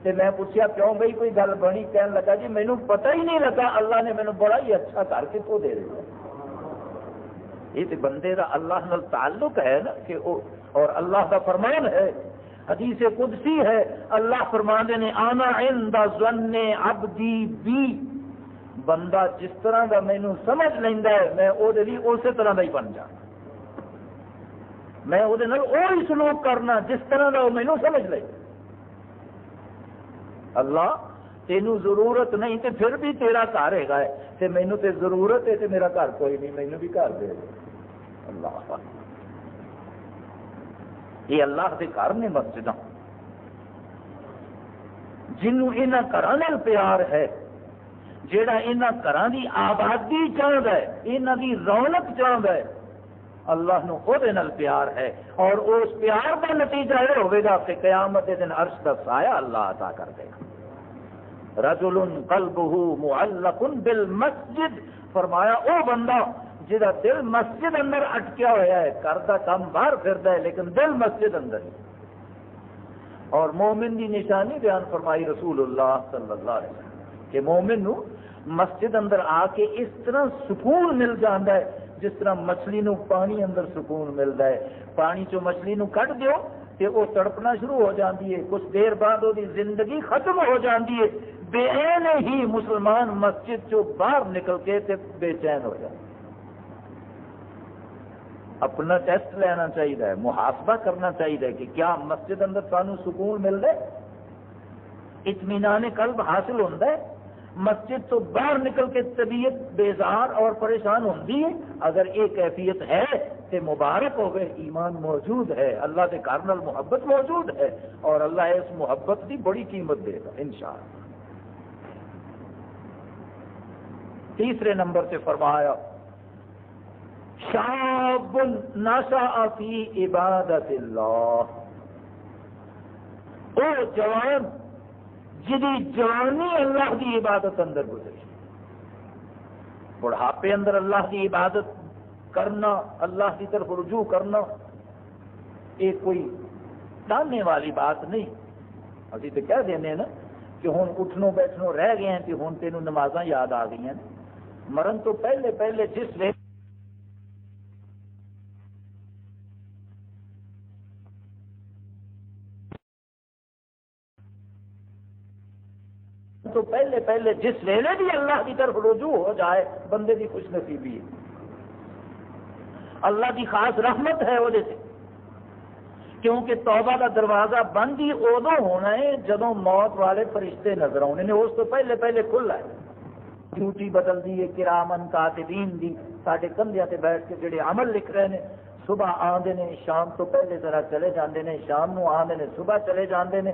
تے میں پوچھا کیوں بھائی کوئی گل بنی؟ کہنے لگا جی مینوں پتہ ہی نہیں لگا اللہ نے مینوں بڑا ہی اچھا گھر کتوں دے دیا. یہ تو بندے کا اللہ نال تعلق ہے نا کہ اور اللہ کا فرمان ہے، حدیث قدسی ہے، اللہ فرماندے نے انا عند ظن عبدی بی، بندہ جس طرح کا مینوں سمجھ لیندا ہے میں وہ اسی طرح کا ہی بن جا، میں وہ وہی سلوک کرنا جس طرح کا وہ مینوں سمجھ لے. اللہ تینوں ضرورت نہیں تے پھر بھی تیرا گھر ہے تے مینوں تے ضرورت ہے تے میرا گھر کوئی نہیں، مینوں بھی گھر دے. اللہ یہ اللہ کے گھر نے مسجد جنوں انہاں گھراں نال پیار ہے، جیڑا انہاں گھراں دی آبادی چاہتا ہے، انہاں دی رونق چاہتا ہے، اللہ نو خود نال پیار ہے، اور اس پیار کا نتیجہ یہ ہوئے گا کہ قیامت دن عرش کا سایہ اللہ عطا کر دے گا. رجل قلبه معلق بالمسجد فرمایا او بندہ جہاں دل مسجد اندر اٹکیا ہوا ہے، کرتا کام باہر پھرتا ہے لیکن دل مسجد اندر ہے۔ اور مومن کی نشانی بیان فرمائی رسول اللہ صلی اللہ علیہ وسلم کہ مومن نو مسجد اندر آ کے اس طرح سکون مل جاتا ہے جس طرح مچھلی نو پانی اندر سکون ملتا ہے۔ پانی چو مچھلی نو کٹ دیو کہ وہ تڑپنا شروع ہو جاتی ہے، کچھ دیر بعد وہ زندگی ختم ہو جاتی ہے، بے عین ہی مسلمان مسجد چو باہر نکل کے تے بے چین ہو جائے۔ اپنا ٹیسٹ لینا چاہیے، محاسبہ کرنا چاہیے کہ کیا مسجد اندر سانو سکون مل رہا ہے، اطمینان قلب حاصل ہوتا ہے، مسجد تو باہر نکل کے طبیعت بیزار اور پریشان ہوتی ہے۔ اگر یہ کیفیت ہے تو مبارک ہو گئے، ایمان موجود ہے، اللہ کے گھر نال محبت موجود ہے اور اللہ اس محبت کی بڑی قیمت دے گا انشاءاللہ۔ تیسرے نمبر سے فرمایا شاب نشأ فی عبادت اللہ، او جوان جدی جوانی اللہ کی عبادت اندر گزری، بڑھاپے اندر اللہ کی عبادت کرنا، اللہ کی طرف رجوع کرنا، یہ کوئی ڈاننے والی بات نہیں۔ ابھی تو کہہ دینے نا کہ ہوں اٹھنوں بیٹھنوں رہ گئے ہیں کہ ہوں تینوں نمازاں یاد آ گئی ہیں، مرن تو پہلے پہلے جس ویلے جس ویلے بھی اللہ کی طرف رجوع ہو جائے بندے کی خوش نصیبی ہے، اللہ کی خاص رحمت ہے وہ سے، کیونکہ توبہ کا دروازہ بند ہی ادو ہونا ہے جدوں موت والے فرشتے نظر آنے نے، اس تو پہلے پہلے کھلا ہے۔ ڈیوٹی بدلتی ہے کرامن کاتبین دی، سارے کندھیاں تے بیٹھ کے جڑے عمل لکھ رہے ہیں، صبح آندے نے شام تو پہلے ذرا چلے جاندے نے، شام نو آندے نے صبح چلے جاندے نے،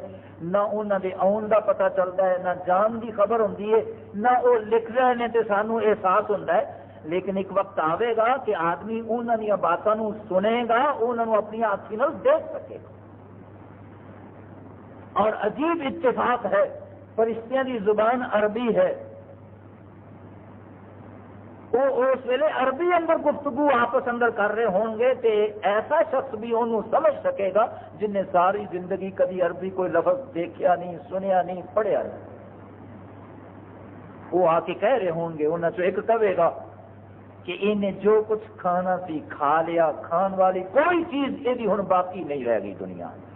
نہ انہاں دے آن دا پتہ چلتا ہے، نہ جان دی خبر ہوندی ہے، نہ وہ لکھ رہے ہیں تے سانو احساس ہوندا ہے۔ لیکن ایک وقت آئے گا کہ آدمی انہاں دی باتاں نو سنے گا، انہاں نو اپنی آنکھیں نال دیکھ سکے گا۔ اور عجیب اتفاق ہے، فرشتیاں دی زبان عربی ہے، وہ اس ویلے عربی اندر گفتگو آپس اندر کر رہے ہوں گے تے ایسا شخص بھی انہوں سمجھ سکے گا جن نے ساری زندگی کبھی عربی کوئی لفظ دیکھا نہیں، سنیا نہیں، پڑھیا نہیں۔ وہ آ کے کہہ رہے ہوں گے، انہوں سے ایک کہے گا کہ انہیں جو کچھ کھانا سی کھا لیا، کھان والی کوئی چیز یہ ہن باقی نہیں رہ گئی دنیا میں۔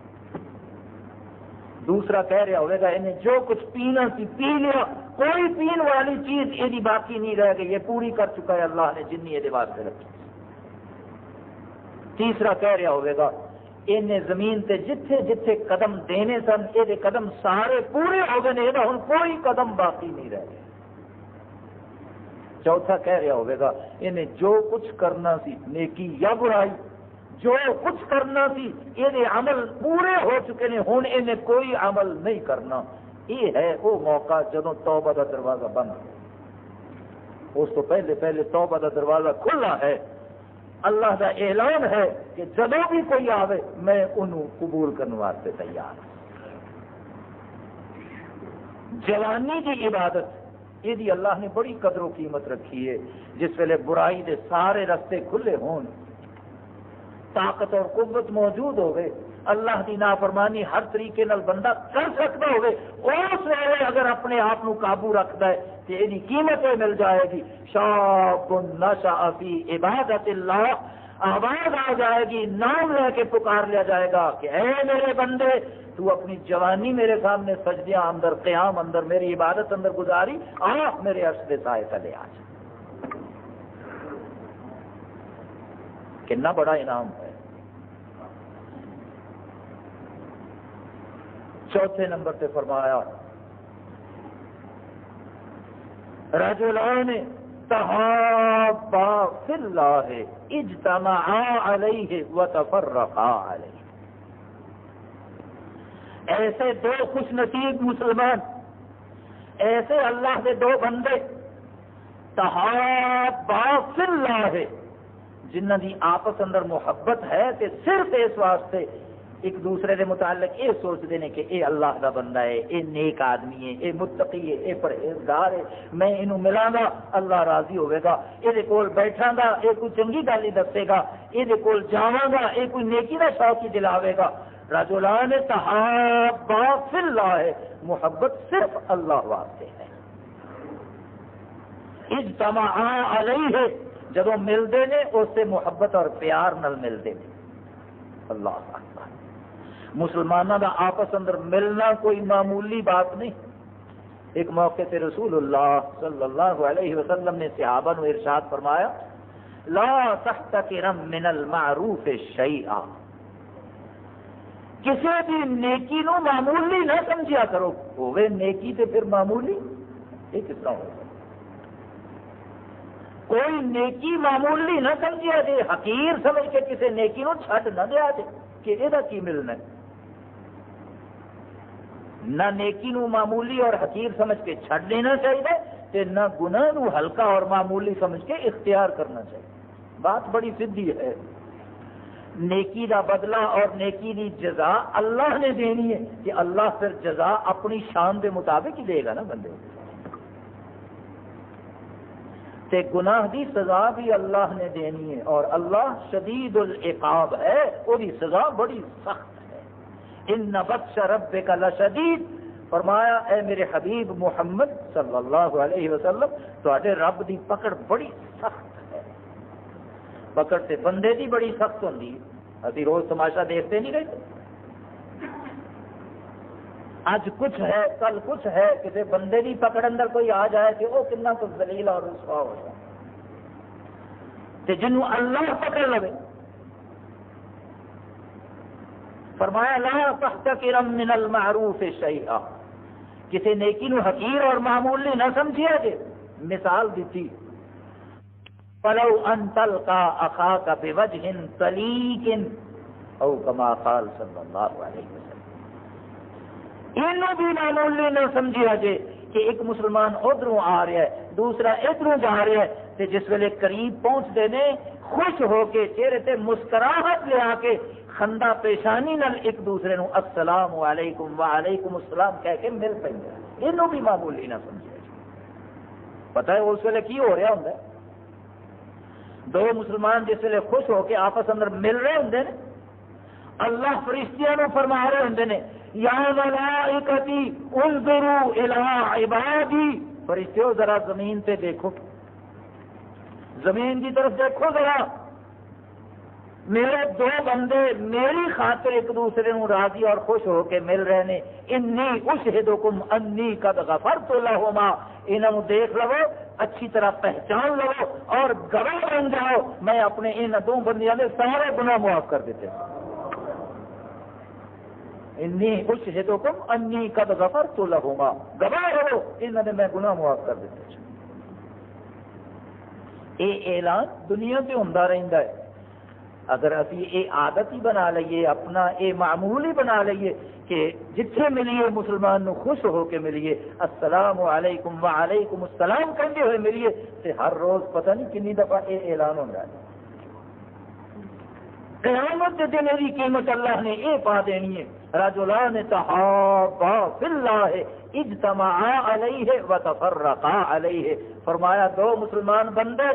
دوسرا کہہ رہا ہوگا انہیں جو کچھ پینا سی پی لیا، کوئی پین والی چیز یہ باقی نہیں رہ گئی، یہ پوری کر چکا ہے اللہ نے جنی یہ واسطے رکھی۔ تیسرا کہہ رہا ہوگا انہیں زمین تے جتھے جتھے قدم دینے سن یہ قدم سارے پورے ہو گئے، یہ ہن کوئی قدم باقی نہیں رہ گیا۔ چوتھا کہہ رہا ہوگا انہیں جو کچھ کرنا سی نیکی یا برائی، جو کچھ کرنا سی یہ عمل پورے ہو چکے ہیں، ہن انہیں کوئی عمل نہیں کرنا۔ یہ ہے وہ موقع جدوں توبہ کا دروازہ بند ہے۔ اس تو پہلے پہلے توبہ کا دروازہ کھلا ہے، اللہ کا اعلان ہے کہ جدوں بھی کوئی آوے میں انہوں قبول کرنے واسطے تیار ہوں۔ جوانی کی عبادت یہ اللہ نے بڑی قدر و قیمت رکھی ہے، جس ویلے برائی دے سارے رستے کھلے ہون، طاقت اور قوت موجود ہوگی، اللہ کی نافرمانی ہر طریقے نال بندہ کر سکتا ہوگی، اس ویلے اگر اپنے آپ کو قابو رکھتا ہے تو یہ قیمت مل جائے گی۔ شاب نشأ فی عبادت اللہ، آواز آ جائے گی، نام لے کے پکار لیا جائے گا کہ اے میرے بندے تو اپنی جوانی میرے سامنے سجدیاں اندر، قیام اندر، میری عبادت اندر گزاری، آ میرے عرش کے سائے تلے آ جا۔ کتنا بڑا انعام ہے۔ چوتھے نمبر پہ فرمایا رجلان تحابا فی اللہ اجتمعا علیہ وتفرقا علیہ، ایسے دو خوش نصیب مسلمان، ایسے اللہ کے دو بندے تحابا فی اللہ، جنہ دی آپس اندر محبت ہے کہ صرف اس واسطے ایک دوسرے کے متعلق یہ سوچتے ہیں کہ اے اللہ کا بندہ ہے، اے نیک آدمی ہے، اے متقی ہے، اے پرہیزگار ہے، میں انہوں ملاں گا اللہ راضی ہوئے گا، یہ کول بیٹھاں گا یہ کوئی چنگی گل ہی دسے گا، یہ کول جاواں گا یہ کوئی نیکی کا شوق ہی دلاوے گا۔ رجلان تحابا فی اللہ ہے، محبت صرف اللہ واسطے ہے۔ اجتمعا علیہ، جدو ملتے ہیں اس سے محبت اور پیار نل ملتے ہیں۔ اللہ اکبر، مسلمانوں کا آپس اندر ملنا کوئی معمولی بات نہیں۔ ایک موقع سے رسول اللہ صلی اللہ علیہ وسلم نے صحابہ نو ارشاد فرمایا، لا تحتقرن من المعروف شیئا، کسی بھی نیکی نو معمولی نہ سمجھیا کرو، ہوئے نیکی تے پھر معمولی یہ کس طرح ہوگا؟ کوئی نیکی معمولی نہ سمجھیا جے، حقیر سمجھ کے کسی نیکی نو چھڈ نہ دیا جے کہ یہ کی ملنا ہے۔ نہ نیکی نو معمولی اور حقیر سمجھ کے چھڈ لینا چاہیے تے نہ گناہ نو ہلکا اور معمولی سمجھ کے اختیار کرنا چاہیے۔ بات بڑی سیدھی ہے۔ نیکی دا بدلہ اور نیکی دی جزا اللہ نے دینی ہے کہ اللہ پھر جزا اپنی شان دے مطابق ہی دے گا نا بندے، تے گناہ دی سزا بھی اللہ نے دینی ہے، اور اللہ شدید العقاب ہے، وہ دی سزا بڑی سخت ہے۔ ان بطش ربک لشدید، فرمایا اے میرے حبیب محمد صلی اللہ علیہ وسلم تواڈے رب دی پکڑ بڑی سخت ہے۔ پکڑ تے بندے دی بڑی سخت ہوندی ہے، اسی روز تماشا دیکھتے نہیں رہتے، اج کچھ ہے کل کچھ ہے، کسی بندے کی پکڑ اندر کوئی آ جائے کہ وہ کتنا کچھ ذلیل اور رسوا ہو جائے، تے جنوں اللہ پکڑ لے، فرمایا لا تحتقرن من المعروف شیئا، کسی نیکی نو حقیر اور معمولی نہ سمجھیا جے۔ مثال دیتی، فلو ان تلقا اخاک بوجہ طلیق او کما قال صلی اللہ علیہ وسلم، انہوں بھی معمولی نہ سمجھیا جے کہ ایک مسلمان ادھروں آ رہا ہے دوسرا ادھروں جا رہا ہے، تے جس ویلے قریب پہنچتے نے خوش ہو کے چہرے تے مسکراہٹ لے آ کے خندہ پیشانی نال ایک دوسرے نو السلام علیکم وعلیکم السلام کہہ کے مل پہ، انہوں بھی معمولی نہ سمجھیا جے۔ پتہ ہے اس ویلے کی ہو رہا ہوں، دو مسلمان جس ویلے خوش ہو کے آپس اندر مل رہے ہوں نے، اللہ فرشتیاں نو فرما رہے ہوں نے، یا ملائکتی انظروا الی عبادی، فرشتیوں ذرا زمین پہ دیکھو، زمین کی طرف دیکھو ذرا، میرے دو بندے میری خاطر ایک دوسرے نو راضی اور خوش ہو کے مل رہے ہیں، انی اشہدکم انی قد غفرت لہما، انہوں دیکھ لو، اچھی طرح پہچان لو اور گواہ بن جاؤ، میں اپنے ان دو بندیاں دے سارے گناہ معاف کر دیتے ہیں۔ انی اشہدکم انی قد غفرت لہما، گواہ ہو انہوں نے میں گناہ معاف کر دیتے ہیں۔ یہ اعلان دنیا سے ہوندا رہندا ہے، اگر اسی یہ عادت ہی بنا لئیے، اپنا یہ معمول ہی بنا لئیے کہ جتھے ملیے مسلمان نو خوش ہو کے ملیے، السلام علیکم وعلیکم السلام کہتے ہوئے ملیے، تے ہر روز پتہ نہیں کنی دفعہ یہ اعلان ہوتا ہے۔ قیامت کے دن کی قیمت اللہ نے یہ پا دینی ہے، رجلان تحابا فی اللہ اجتمعا علیہ وتفرقا علیہ، فرمایا دو مسلمان بندے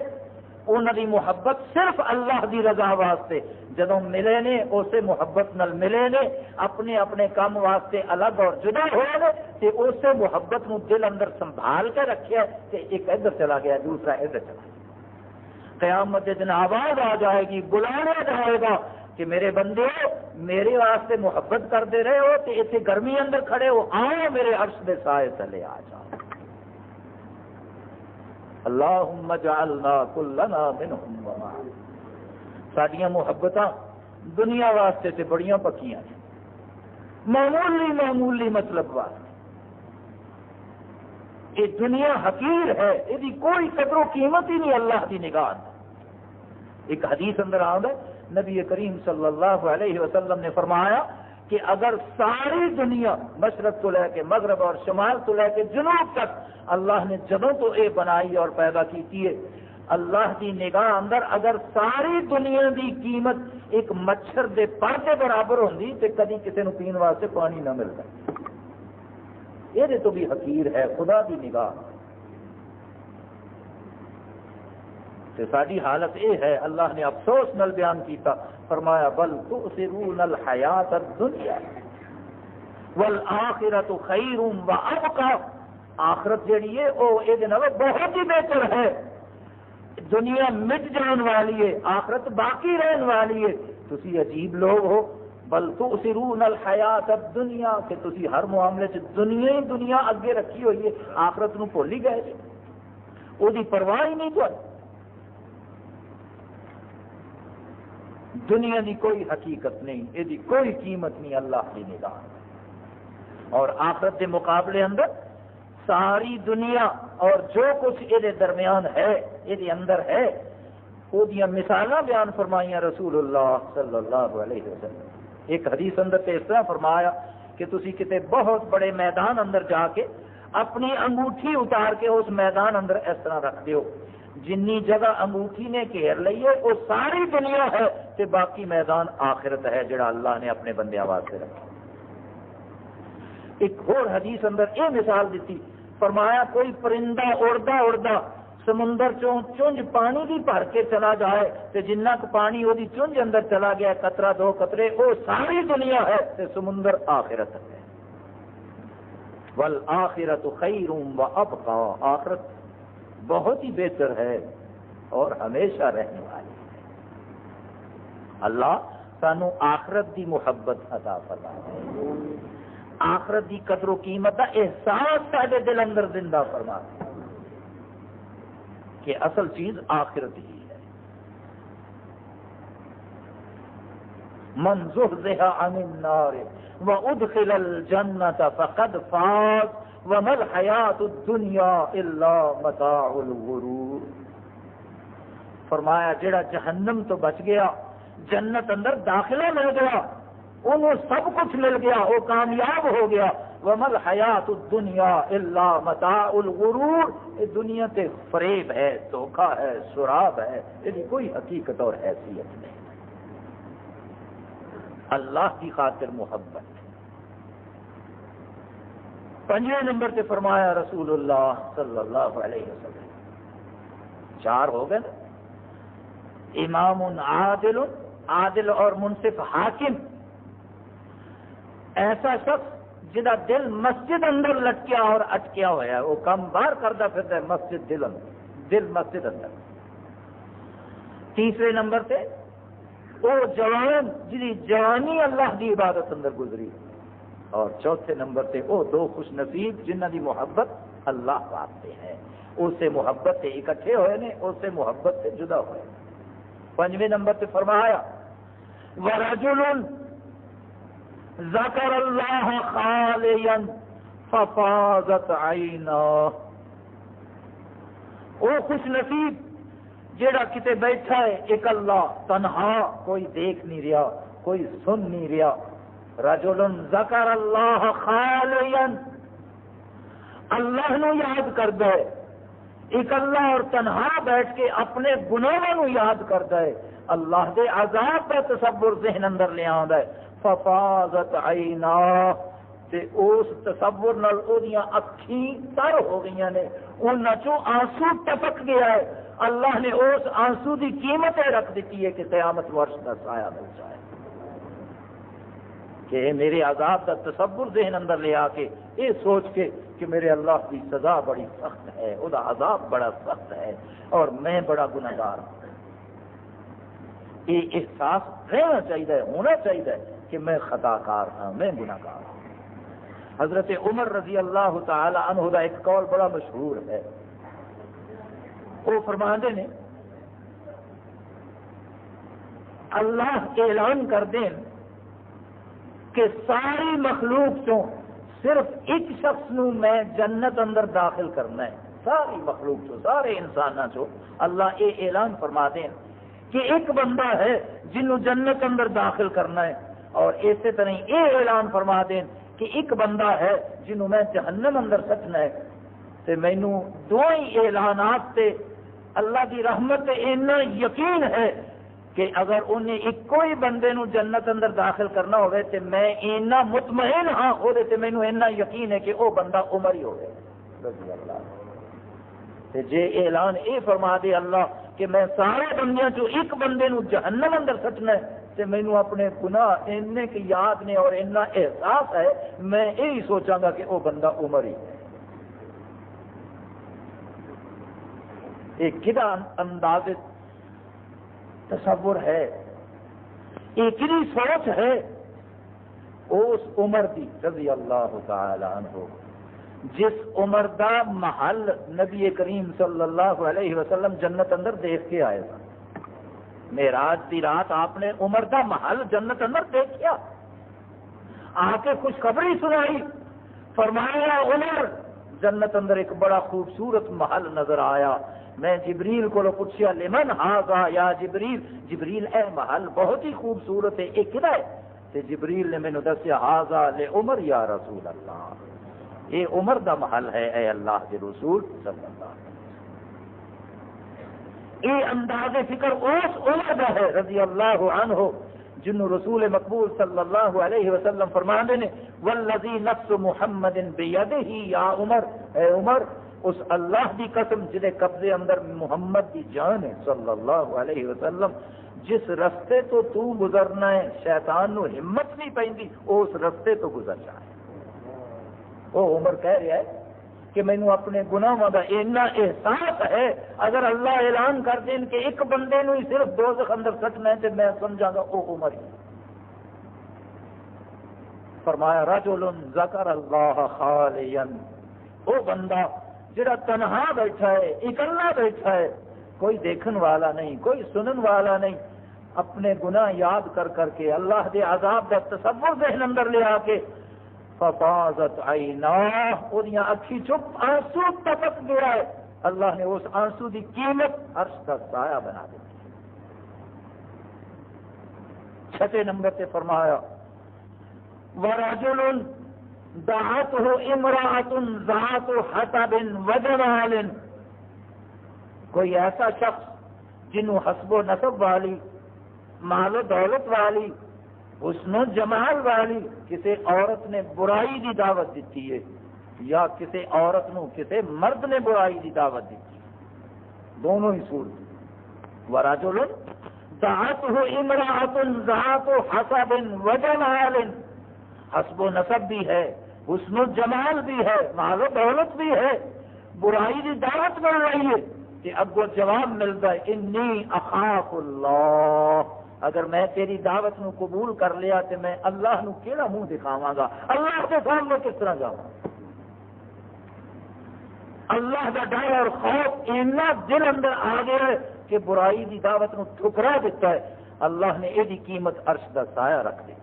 انہوں دی محبت صرف اللہ دی رضا واسطے جدوں ملے نے، اسے محبت نال ملے نے، اپنے اپنے کام واسطے الگ اور جدا ہوئے نے، تے اسے محبت نو دل اندر سنبھال کے رکھیا کہ ایک ادھر چلا گیا دوسرا ادھر چلا گیا۔ قیامت کے دن آواز آ جائے گی، بلایا جائے گا کہ میرے بندے میرے واسطے محبت کرتے رہے ہو تے اتنے گرمی اندر کھڑے ہو، آؤ میرے عرش دے سائے تلے آ جاؤ۔ اللہم اجعلنا کلنا منہم ومعا، ساڈیاں محبتاں دنیا واسطے تے بڑیاں پکیاں ہیں، معمولی مطلب واسطے، یہ دنیا حقیر ہے، یہ کوئی قدر و قیمت ہی نہیں اللہ کی نگاہ۔ ایک حدیث اندر آتا ہے نبی کریم صلی اللہ علیہ وسلم نے فرمایا کہ اگر ساری دنیا مشرق تو لے کے مغرب اور شمال تو لے کے جنوب تک اللہ نے جدوں تو اے بنائی اور پیدا کی ہے، اللہ کی نگاہ اندر اگر ساری دنیا کی قیمت ایک مچھر دے پر کے برابر ہوندی تے کدی کسی نو پین واسطے پانی نہ ملتا. یہ تو بھی حقیر ہے خدا دی نگاہ. تے ساری حالت یہ ہے، اللہ نے افسوس نال بیان کیتا، فرمایا بل تؤثرون الحیات الدنیا والآخرۃ خیر وابقی. آخرت جیڑی ہے وہ یہ بہت ہی بہتر ہے. دنیا مٹ جان والی ہے، آخرت باقی رہن والی ہے. تسی عجیب لوگ ہو. بل تؤثرون الحیات الدنیا کہ تسی ہر معاملے چ دنیا ہی دنیا اگے رکھی ہوئی ہے، آخرت نو بھول ہی گئے جی، وہ دی پرواہ ہی نہیں. تو دنیا دی کوئی حقیقت نہیں، یہ کوئی قیمت نہیں اللہ کی نگاہ. اور آخرت کے مقابلے اندر ساری دنیا اور جو کچھ یہ درمیان ہے، یہ اندر ہے، وہ مثالاں بیان فرمائیاں رسول اللہ صلی اللہ علیہ وسلم. ایک حدیث اندر تے اس طرح فرمایا کہ تسی کتے بہت بڑے میدان اندر جا کے اپنی انگوٹھی اتار کے اس میدان اندر اس طرح رکھ دیو، جنی جگہ انگوٹھی نے گھیر لی ہے وہ ساری دنیا ہے، تے باقی میدان آخرت ہے جڑا اللہ نے اپنے بندیاں واسطے رکھا. ایک اور حدیث اندر یہ مثال دیتی، فرمایا کوئی پرندہ اڑتا اڑتا سمندر چونج پانی بھی بھر کے چلا جائے تے جنہ کو پانی وہ چونج اندر چلا گیا قطرہ دو قطرے، وہ ساری دنیا ہے تے سمندر آخرت ہے. والآخرۃ خیر وابقی. آخرت بہت ہی بہتر ہے اور ہمیشہ رہنے والی ہے. اللہ سانو آخرت دی محبت عطا فرمائے، آخرت دی قدر و قیمت کا احساس سارے دل اندر زندہ فرما کہ اصل چیز آخرت ہی ہے. من زحزح عن النار وادخل الجنة فقد فاز وما الحیات الدنیا الا متاع الغرور. فرمایا جڑا جہنم تو بچ گیا، جنت اندر داخلہ مل گیا، انہوں سب کچھ مل گیا، وہ کامیاب ہو گیا. وما الحیات الدنیا الا متاع الغرور. یہ دنیا تے فریب ہے، دھوکہ ہے، سراب ہے، یہ کوئی حقیقت اور حیثیت نہیں. اللہ کی خاطر محبت. پنجویں نمبر تے فرمایا رسول اللہ صلی اللہ علیہ وسلم، 4 ہو گئے نا، امام عادل، عادل اور منصف حاکم. ایسا شخص جدا دل مسجد اندر لٹکیا اور اٹکیا ہوا ہے، وہ کام باہر کرتا پھرتا ہے مسجد دل اندر، دل مسجد اندر. تیسرے نمبر تے وہ جوان جی جوانی اللہ دی عبادت اندر گزری. اور چوتھے نمبر تے وہ 2 خوش نصیب جنہ دی محبت اللہ واسطے ہے، اس سے محبت سے اکٹھے ہوئے نے، اس سے محبت سے جدا ہوئے. 5ویں نمبر تے فرمایا ورجل ذکر اللہ خالیا ففاضت عیناہ. وہ خوش نصیب جیڑا کتے بیٹھا ہے ایک اللہ تنہا، کوئی دیکھ نہیں رہا، کوئی سن نہیں رہا. رجل ذکر اللہ خالیا، اللہ نو یاد کردا ہے، ایک اللہ اور تنہا بیٹھ کے اپنے گناہوں نو یاد کردا ہے، اللہ دے عذاب کا تصور ذہن اندر لے آندا ہے. ففاضت عیناہ، تے اس تصور نال اودیاں اکھیں تر ہو گئیاں نے، انہاں چوں آنسو ٹپک گیا ہے. اللہ نے اس آنسو دی قیمت رکھ دیتی ہے کہ قیامت ورش کا سایہ مل جائے، کہ میرے عذاب کا تصور ذہن اندر لے آ کے یہ سوچ کے کہ میرے اللہ کی سزا بڑی سخت ہے، وہ عذاب بڑا سخت ہے اور میں بڑا گناہگار ہوں. یہ احساس رہنا چاہیے، ہونا چاہیے کہ میں خطا کار ہوں، میں گناہگار ہوں. حضرت عمر رضی اللہ تعالی عنہ کا ایک قول بڑا مشہور ہے. وہ فرماندے نے اللہ اعلان کر دیں کہ ساری مخلوق چوں صرف ایک شخص نو میں جنت اندر داخل کرنا ہے. ساری مخلوق چوں، سارے انساناں چوں اللہ یہ اعلان فرما دیں کہ ایک بندہ ہے جنوں جنت اندر داخل کرنا ہے، اور اسی طرح یہ اعلان فرما دیں کہ ایک بندہ ہے جنوں میں جہنم اندر سٹنا ہے. تے مینوں دو ہی اعلانات تے اللہ کی رحمت تے اتنا یقین ہے کہ اگر انہیں ایک ہی بندے نو جنت اندر داخل کرنا ہوئے تے میں اینا مطمئن ہاں وہ مینوں اینا یقین ہے کہ وہ بندہ عمر ہی ہوئے رضی اللہ تے جے اعلان اے فرما دے اللہ کہ میں سارے بندیاں چو ایک بندے نو جہنم اندر سٹنا ہے تے مینوں اپنے گناہ اینے کی یاد نے اور اینا احساس ہے میں یہی سوچاں گا کہ وہ بندہ عمر ہی ایک کدا انداز تصور ہے ایک سوچ ہے اس عمر دی رضی اللہ تعالی عنہ جس عمر دا محل نبی کریم صلی اللہ علیہ وسلم جنت اندر دیکھ کے آئے تھے معراج دی رات آپ نے عمر دا محل جنت اندر دیکھا آ کے خوشخبری سنائی فرمایا عمر جنت اندر ایک بڑا خوبصورت محل نظر آیا میں جبریل کو پوچھا لمن ہاذا یا جبریل اے محل بہت ہی خوبصورت ہے یہ کدا ہے تے جبریل نے مینوں دسیا ہاذا لعمر یا رسول اللہ یہ عمر دا محل ہے اے اللہ کے رسول صلی اللہ علیہ وسلم یہ انداز فکر اس عمر دا ہے رضی اللہ عنہ جنہوں رسول مقبول صلی اللہ علیہ وسلم فرماندے نے والذی نفس محمد بیدہ یا عمر اے عمر اس اللہ دی قسم جدے قبضے اندر محمد دی جان ہے صلی اللہ علیہ وسلم جس رستے تو گزرنا ہے شیطان نو ہمت نہیں پیندی اس رستے تو گزر جائے وہ عمر کہہ رہا ہے کہ مینوں اپنے گناہاں دا اتنا احساس ہے اگر اللہ اعلان کر دین کہ ایک بندے نو ہی صرف دوزخ اندر سٹنا ہے تو میں سمجھاں گا او عمر ہی فرمایا رجل ذکر اللہ خالیا وہ بندہ جڑا تنہا بیٹھا ہے اکلا بیٹھا ہے کوئی دیکھن والا نہیں کوئی سنن والا نہیں اپنے گناہ یاد کر کر کے اللہ دے عذاب دا تصور ذہن اندر لے آ کے ففاضت عیناہ اودیاں اکھی چپ آنسو ٹپک گیا ہے اللہ نے اس آنسو دی قیمت عرش کا سایہ بنا دی چھٹے نمبر تے فرمایا ورجل دعته امرأة ذات حطب وجمال کوئی ایسا شخص جنہوں حسب و نسب والی مال و دولت والی حسن و جمال والی کسی عورت نے برائی دی دعوت دیتی ہے یا کسی عورت نو کسی مرد نے برائی دی دعوت دیتی ہے دونوں ہی صورت ورجل دعته امرأة ذات حسب وجمال حسب و نسب بھی ہے حسن و جمال بھی ہے مال و دولت بھی ہے برائی کی دعوت مل رہی ہے کہ اگو جواب ملتا ہے انی اخاف اللہ اگر میں تیری دعوت نو قبول کر لیا تو میں اللہ نو کیڑا منہ دکھاواں گا اللہ کے سامنے کس طرح جاؤں اللہ کا ڈر اور خوف اتنا دل اندر آ گیا ہے کہ برائی کی دعوت نو ٹھکرا دیتا ہے اللہ نے یہ قیمت عرش کا سایہ رکھ دی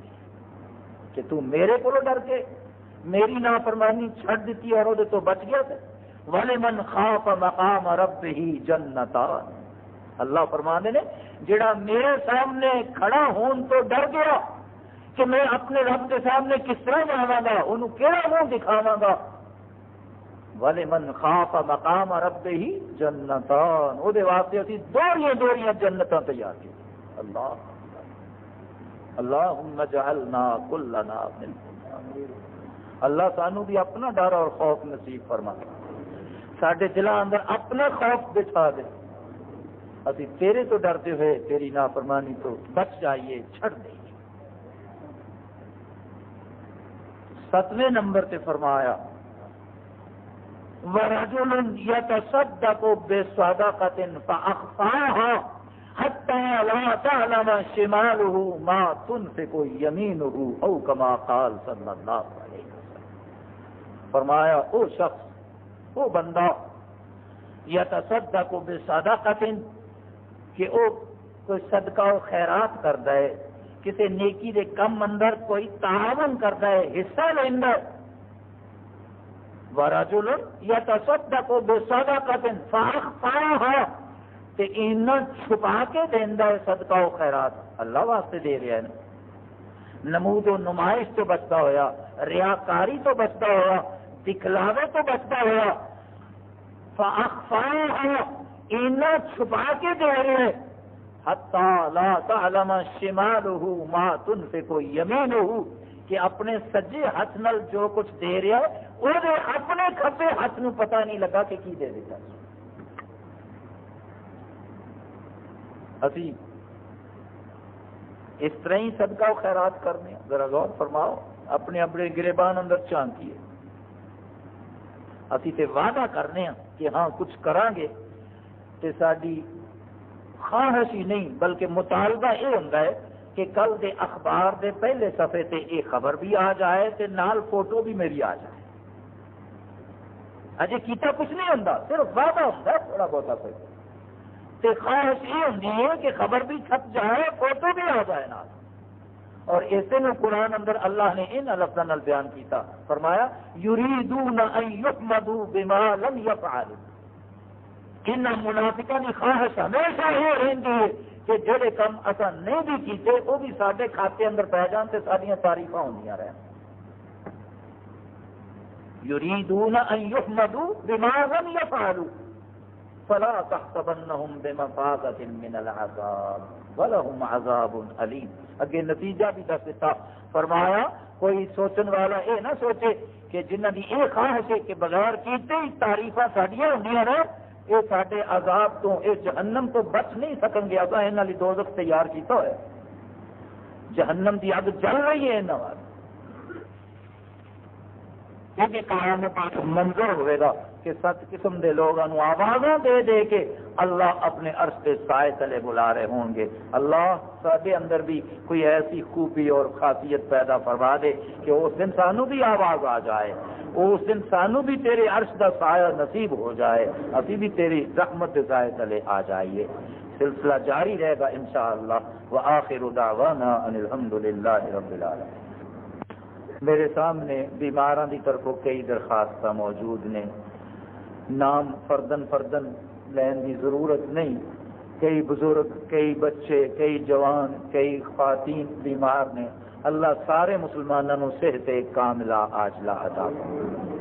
کہ تو میرے کو ڈر کے میری نافرمانی چھڑ دیتی اور وہ تو بچ گیا تھا وَلِمَنْ خَافَ مَقَامَ رَبِّهِ جَنَّتَانِ اللہ فرمانے نے جڑا میرے سامنے کھڑا ہون تو ڈر گیا کہ میں اپنے رب کے سامنے کس طرح جاواں گا انہوں کیڑا منہ دکھاواں گا وَلِمَنْ خَافَ مَقَامَ رَبِّهِ جَنَّتَانِ وہ دے واسطے اسی دوریاں جنتاں تیار کی اللہ اللہم اجعلنا کلنا من اللہ سانو بھی اپنا ڈر اور خوف نصیب فرما ساڈے دلاں اندر اپنا خوف بچھا دے اسی تیرے تو ڈرتے ہوئے تیری نافرمانی تو بچ جائیے چھڑ دئیے ساتویں نمبر تے فرمایا ورجل یتصدق بصدقة فأخفاها حتى لا تعلم شماله ما تنفق يمينه او كما قال صلی اللہ علیہ وسلم فرمایا او شخص او بندہ یتصدق بصدقة کہ او کوئی صدقہ و خیرات کرتا ہے کسی نیکی دے کم اندر کوئی تعاون کرتا ہے حصہ لینا ورجل یتصدق بصدقة فأخفاها تے اینا چھپا کے دینا ہے صدقہ و خیرات اللہ واسطے دے رہا ہے نمود و نمائش تو بچتا ہوا ریاکاری تو بچتا ہوا دکھلاوے تو بچتا ہوا فأخفاها اینا چھپا کے دے رہے ہیں حتی لا تعلم شمالہ ما تنفق یمینہ، کہ اپنے سجے ہاتھ نال جو کچھ دے رہا ہے وہ اپنے کھبے ہاتھ نو پتہ نہیں لگا کہ کی دے دیتا. اسی اس طرح ہی صدقہ و خیرات کرنے. ذرا غور فرماؤ، اپنے اپنے گریبان اندر جھانکیے. اسی تے وعدہ کرنے ہیں کہ ہاں کچھ کریں گے، تے ساری خواہش ہی نہیں بلکہ مطالبہ یہ ہوتا ہے کہ کل دے اخبار دے پہلے صفحے تے یہ خبر بھی آ جائے تے نال فوٹو بھی میری آ جائے. اجے کیتا کچھ نہیں ہوتا، صرف وعدہ ہوتا ہے تھوڑا بہت کوئی. تے خواہش یہ ہوتی ہے کہ خبر بھی چھپ جائے، فوٹو بھی آ جائے نال. اور ایسے میں قرآن اندر اللہ نے ان لفظوں نال بیان کیتا، فرمایا یریدون ان یحمدوا بما لم یفعلوا. ان منافقوں کی خواہش ہمیشہ یہ رہتی ہے کہ جڑے کم اصا نہیں بھی کیتے وہ بھی سارے کھاتے اندر پی جان تے ساری تعریف ہوندیاں رہن. یریدون ان یحمدوا بما لم یفعلوا فلا تحسبنهم بمفازة من العذاب ولهم عذاب علیم. اگے نتیجہ بھی دس دیتا، فرمایا کوئی سوچن والا یہ نہ سوچے کہ جنہ کی یہ خواہش ہے کہ بغیر کیتے ہی تعریفاں ساڈیاں ہوندیاں نے، یہ سارے عذاب تو، یہ جہنم تو بچ نہیں سکن گے. اصا یہاں دوزخ تیار کیتا ہے، جہنم کی اگ جل رہی ہے یہاں واسطے. کیونکہ قیامت منظر ہوئے گا کہ 7 قسم دے لوگوں آوازاں دے دے کے اللہ اپنے عرش کے سائے تلے بلا رہے ہوں گے. اللہ سارے اندر بھی کوئی ایسی خوبی اور خاصیت پیدا فرما دے کہ اس دن سانو بھی آواز آ جائے، اس دن سانو بھی تیرے عرش کا سایہ نصیب ہو جائے، ابھی بھی تیری رحمت کے سائے تلے آ جائیے. سلسلہ جاری رہے گا انشاءاللہ. وآخر دعوانا ان الحمدللہ رب العالمین. میرے سامنے بیماراں دی طرفوں کئی درخواست موجود نے. نام فردن فردن لین کی ضرورت نہیں. کئی بزرگ، کئی بچے، کئی جوان، کئی خواتین بیمار نے. اللہ سارے مسلمانوں صحت کاملہ عاجلہ عطا فرمائے.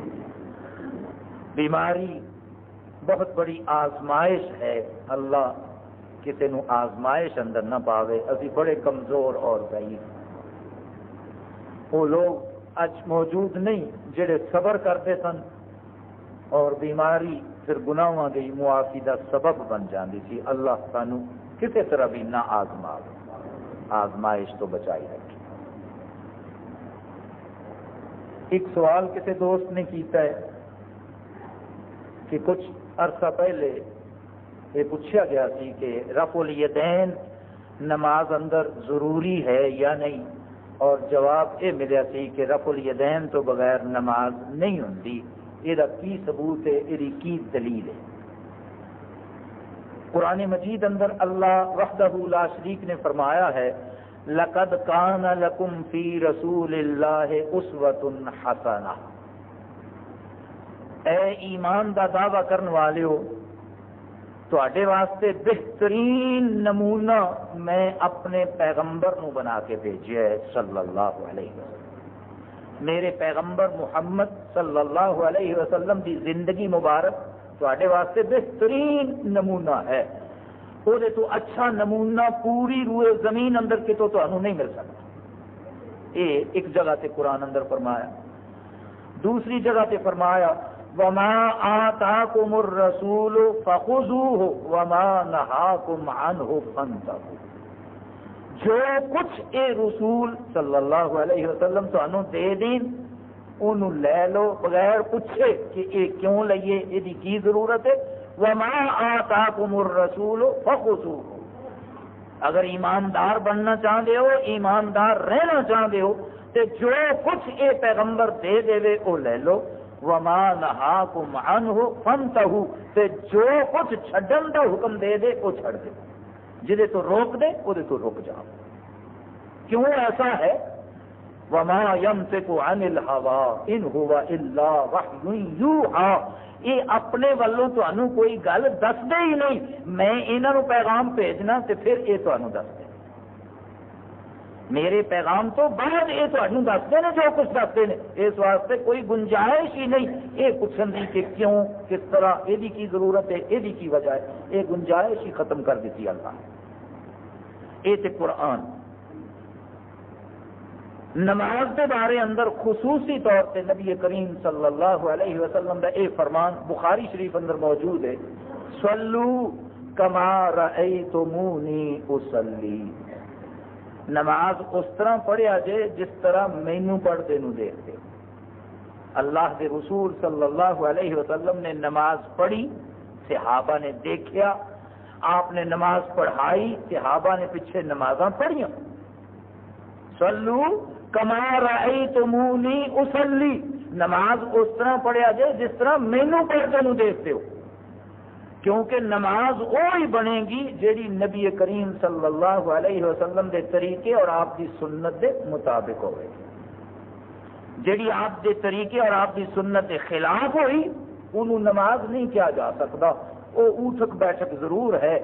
بیماری بہت بڑی آزمائش ہے. اللہ کسی نو آزمائش اندر نہ پاوے. ابھی بڑے کمزور اور ضعیف. وہ لوگ اج موجود نہیں جڑے صبر کرتے سن اور بیماری پھر گناہاں دی معافی دا سبب بن جاندی سی. اللہ سانو کسی طرح بھی نہ آزماوے، آزمائش تو بچائی رکھے. ایک سوال کسی دوست نے کیتا ہے کہ کچھ عرصہ پہلے یہ پوچھا گیا سی کہ رفع الیدین نماز اندر ضروری ہے یا نہیں، اور جواب یہ ملیا سی کہ رفع الیدین تو بغیر نماز نہیں ہوتی. یہ کی ثبوت ہے، یہ کی دلیل ہے؟ قرآن مجید اندر اللہ وحدہ لا شریک نے فرمایا ہے لَقَدْ كَانَ لَكُمْ فِي رَسُولِ اللَّهِ أُسْوَةٌ حَسَنَةٌ. اے ایمان دا دعویٰ کرنے والے ہو، تواڈے واسطے بہترین نمونہ میں اپنے پیغمبر نو بنا کے بھیجیا ہے صلی اللہ علیہ وسلم. میرے پیغمبر محمد صلی اللہ علیہ وسلم کی زندگی مبارک تواڈے واسطے بہترین نمونہ ہے. وہ تو اچھا نمونہ پوری روئے زمین اندر کتوں تانوں نہیں مل سکتا. یہ ایک جگہ تے قرآن اندر فرمایا. دوسری جگہ تے فرمایا وَمَا آتَاكُمُ الرَّسُولُ فَخُذُوهُ وَمَا نَهَاكُمْ عَنْهُ فَانْتَهُوا. جو کچھ اے رسول صلی اللہ علیہ وسلم تانوں دے دین انہوں لے لو بغیر پوچھے کہ یہ کیوں لئیے، یہ کی ضرورت ہے. وَمَا آتَاكُمُ الرَّسُولُ فَخُذُوهُ. اگر ایماندار بننا چاہتے ہو، ایماندار رہنا چاہتے ہو تو جو کچھ اے پیغمبر دے دے وہ لے لو. وَمَا نَهَاكُمْ عَنْهُ فَانْتَهُوا. تے جو کچھ چھڈن دا حکم دے دے وہ چھڑ دے، جدے تو روک دے وہ تو رک جاؤ. کیوں ایسا ہے؟ وَمَا يَنْطِقُ عَنِ الْهَوَىٰ إِنْ هُوَ إِلَّا وَحْيٌ يُوحَىٰ. یہ اپنے والوں تانوں کوئی گل دس دے ہی نہیں، میں انہاں نو پیغام بھیجنا تے پھر یہ تانوں دس دے. میرے پیغام تو بعد یہ تانوں دستے ہیں جو کچھ دستے ہیں. اس واسطے کوئی گنجائش ہی نہیں یہ پوچھن دی کہ کیوں، کس طرح، یہ کی ضرورت ہے، یہ کی وجہ ہے. یہ گنجائش ہی ختم کر دیتی اللہ. یہ تے قرآن. نماز کے بارے اندر خصوصی طور پہ نبی کریم صلی اللہ علیہ وسلم کا یہ فرمان بخاری شریف اندر موجود ہے، صلو کما رأیتمونی اصلی. نماز اس طرح پڑھیا جائے جس طرح مینو پڑھتے نو دیکھتے. اللہ کے رسول صلی اللہ علیہ وسلم نے نماز پڑھی، صحابہ نے دیکھا، آپ نے نماز پڑھائی، صحابہ نے پیچھے نمازاں پڑھیاں. صلو کما رأیتمونی اصلی، نماز اس طرح پڑھیا جائے جس طرح مینو پڑھتے نو دیکھتے ہو، کیونکہ نماز وہی بنے گی جیڑی نبی کریم صلی اللہ علیہ وسلم دے طریقے اور آپ کی سنت دے مطابق ہوئے. جیڑی آپ دے طریقے اور آپ کی سنت کے خلاف ہوئی انہوں نماز نہیں کیا جا سکتا. وہ اٹھک بیٹھک ضرور ہے،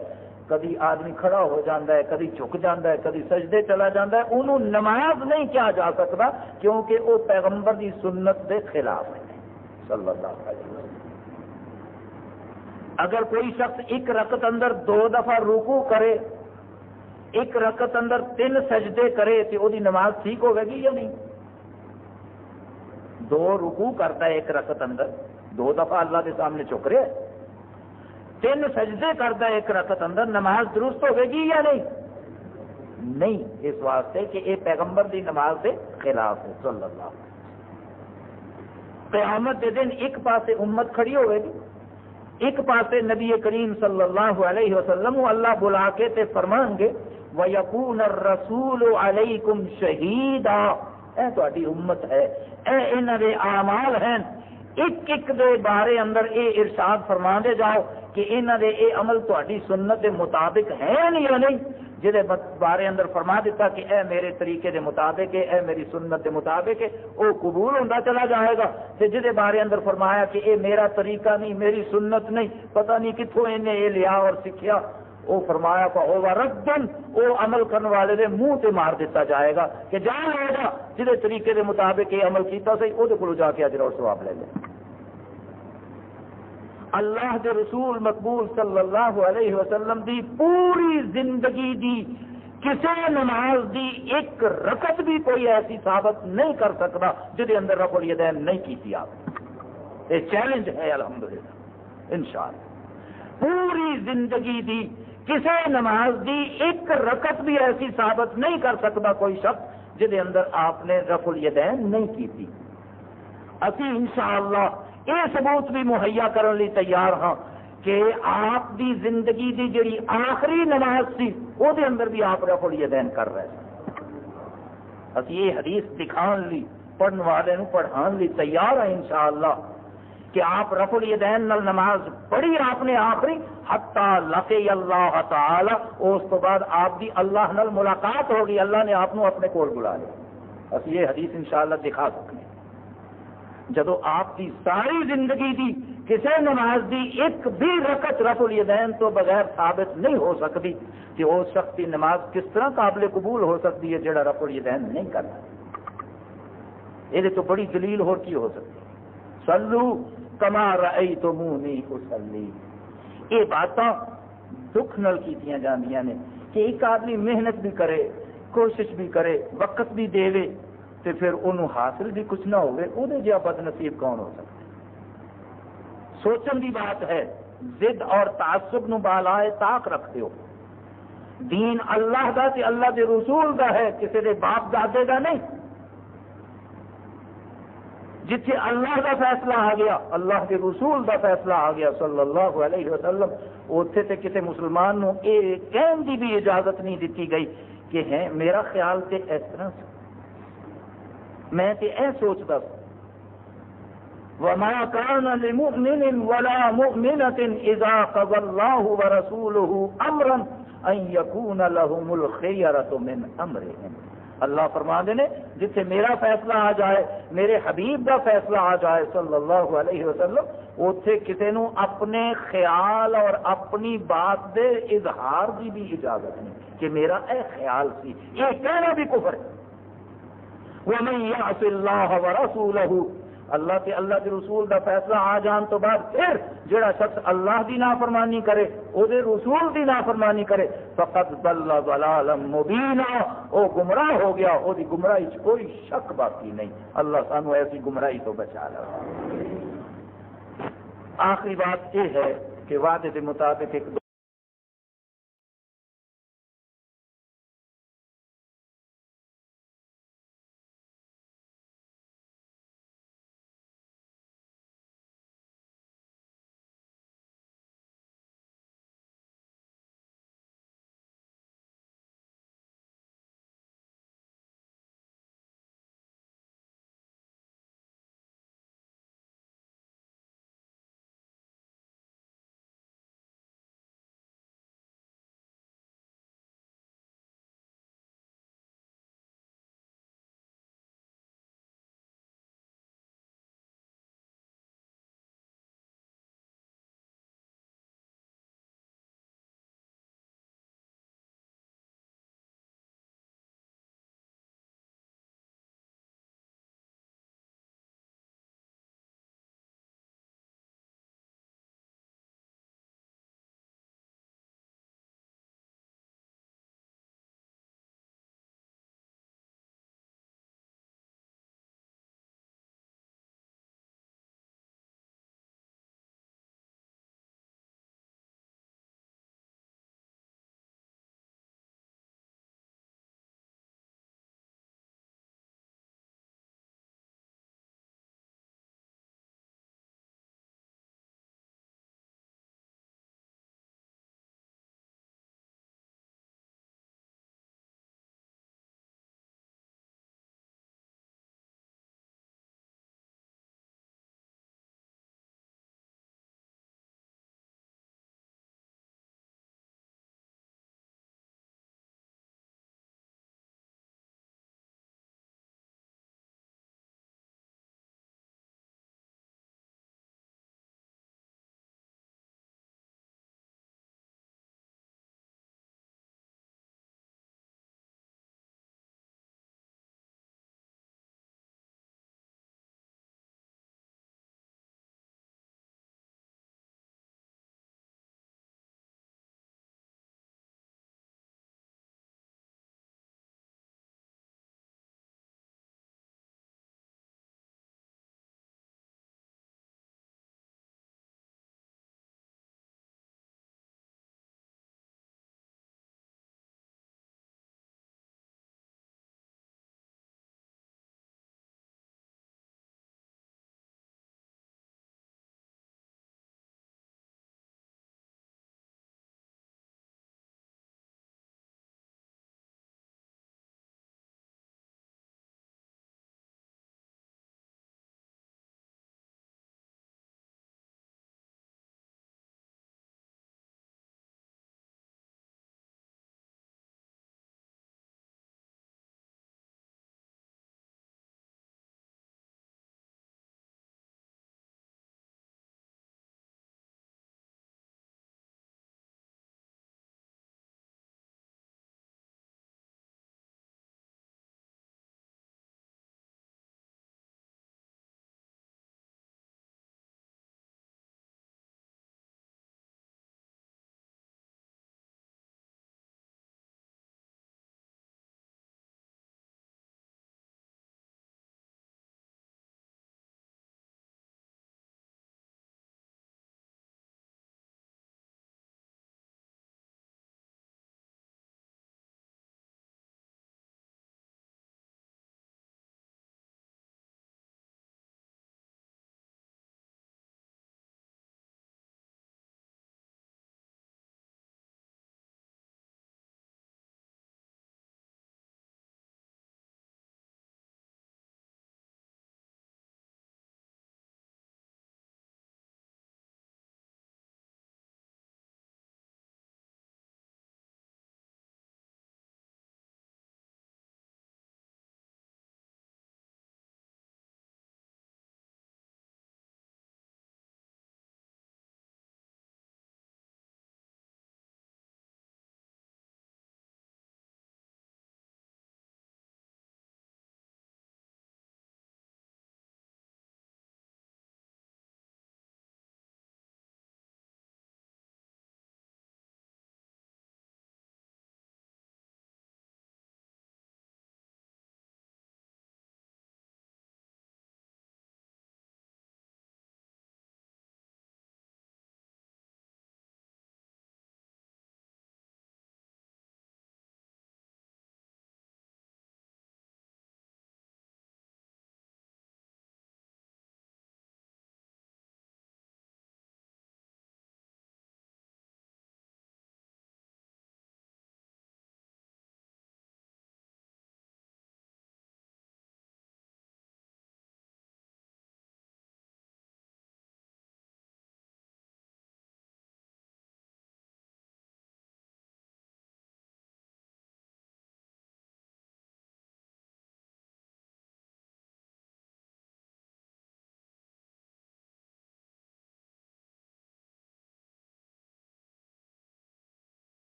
کدی آدمی کھڑا ہو جاتا ہے، کدی جھک جاتا ہے، کدی سجدے چلا جاتا ہے، انہوں نماز نہیں کیا جا سکتا کیونکہ وہ پیغمبر کی سنت کے خلاف ہے صلی اللہ علیہ وسلم. اگر کوئی شخص ایک رکعت اندر 2 دفعہ رکوع کرے، ایک رکعت اندر 3 سجدے کرے تو وہ نماز ٹھیک ہوگی گی یا نہیں؟ 2 رکوع کرتا ہے ایک رکعت اندر، 2 دفعہ اللہ کے سامنے جھک رہے، 3 سجدے کرتا ہے ایک رکعت اندر، نماز درست ہوگی گی یا نہیں؟ نہیں، اس واسطے کہ یہ پیغمبر کی نماز کے خلاف ہے صلی اللہ علیہ وسلم. قیامت کے دن ایک پاسے امت کھڑی ہوئے گی، ایک پاسے نبی کریم صلی اللہ علیہ وسلم اللہ بلا کے تے فرمان گے وَيَكُونَ الرَّسُولُ عَلَيْكُمْ شَهِيدًا. اے تہاڈی امت ہے، اے انہاں دے اعمال ہیں، ایک ایک دے بارے اندر اے ارشاد فرما دے جاؤ کہ انہاں دے اے عمل تہاڈی سنت دے مطابق ہے یا نہیں. جہے بارے اندر فرما دیتا کہ اے میرے طریقے دے مطابق ہے، اے میری سنت دے مطابق ہے، وہ قبول ہوتا چلا جائے گا. جہے بارے اندر فرمایا کہ اے میرا طریقہ نہیں، میری سنت نہیں، پتہ نہیں کتوں انہیں یہ لیا اور سیکھیا، وہ فرمایا فَهُوَ رَدٌّ، وہ عمل کرنے والے دے منہ تے مار دیتا جائے گا کہ جا لے گا جہے طریقے دے مطابق یہ عمل کیتا سی وہ کو جا کے اجر اور ثواب لے لے. اللہ کے رسول مقبول صلی اللہ علیہ وسلم دی پوری زندگی دی کسی نماز دی ایک رکعت بھی کوئی ایسی ثابت نہیں کر سکتا جہے اندر رفع الیدین نہیں کیتی. آپ یہ چیلنج ہے الحمدللہ انشاءاللہ. پوری زندگی دی کسی نماز دی ایک رکعت بھی ایسی ثابت نہیں کر سکتا کوئی شخص جہے اندر آپ نے رفع الیدین نہیں کیتی. اسی انشاءاللہ یہ ثبوت بھی مہیا کرنے لی تیار ہاں کہ آپ دی زندگی دی جڑی آخری نماز سی وہ دے اندر بھی آپ رفع الیدین کر رہے ہیں. اسی یہ حدیث دکھان لی پڑھن والے نو پڑھان لی تیار ہیں انشاءاللہ کہ آپ رفع الیدین نال نماز پڑھی آپ نے آخری حتی لقی اللہ تعالی، اس تو بعد آپ دی اللہ نال ملاقات ہوگی، اللہ نے آپ نو اپنے کول بلا لیا. اسی یہ حدیث انشاءاللہ دکھا سکتے ہیں. جدو آپ کی ساری زندگی دی کسی نماز دی ایک بھی رکعت رفع الیدین تو بغیر ثابت نہیں ہو سکتی کہ اس شخص کی نماز کس طرح قابل قبول ہو سکتی ہے جڑا رفع الیدین نہیں کرتا. یہ تو بڑی دلیل ہو کی ہو سکتی ہے. صلو کما رأیتمونی اصلی. یہ باتاں دکھ نال کیتیاں جاندیاں نے کہ ایک آدمی محنت بھی کرے، کوشش بھی کرے، وقت بھی دے تو پھر انہوں حاصل بھی کچھ نہ ہوئے، وہ جہاں بد نصیب کون ہو سکتا. سوچن کی بات ہے. ضد اور تعصب نو بالائے طاق رکھتے ہو. دین اللہ دا تے اللہ دے رسول دا ہے، کسی دے باپ دادے دا نہیں. جتھے اللہ دا فیصلہ آ گیا، اللہ کے رسول دا فیصلہ آ گیا صلی اللہ علیہ وسلم، اتنے تے کسی مسلمان نو یہ کہن دی بھی اجازت نہیں دیتی گئی کہ ہے میرا خیال تے اس طرح سے، میں تے اے سوچتا ہوں. وَمَا كَانَ لِمُؤْمِنٍ وَلَا مُؤْمِنَةٍ إِذَا قَضَى اللَّهُ وَرَسُولُهُ أَمْرًا أَن يَكُونَ لَهُمُ الْخِيَرَةُ مِنْ أَمْرِهِمْ. اللہ فرماتے ہیں جتھے میرا فیصلہ آ جائے، میرے حبیب کا فیصلہ آ جائے صلی اللہ علیہ وسلم، اتنے کسی نو اپنے خیال اور اپنی بات دے اظہار کی بھی اجازت نہیں کہ میرا اے خیال سی. یہ کہنا بھی کفر ہے. وَمَن يَعْصِ اللَّهَ وَرَسُولَهُ اللہ کے رسول دا فیصلہ آ جان تو بعد پھر جڑا شخص اللہ دی نافرمانی کرے او دے رسول دی نافرمانی کرے فقط ضل ضلالا مبینا، او گمراہ ہو گیا، او دی گمراہی چ کوئی شک باقی نہیں۔ اللہ سانو ایسی گمراہی تو بچا لے۔ آخری بات یہ ہے کہ وعدے کے مطابق ایک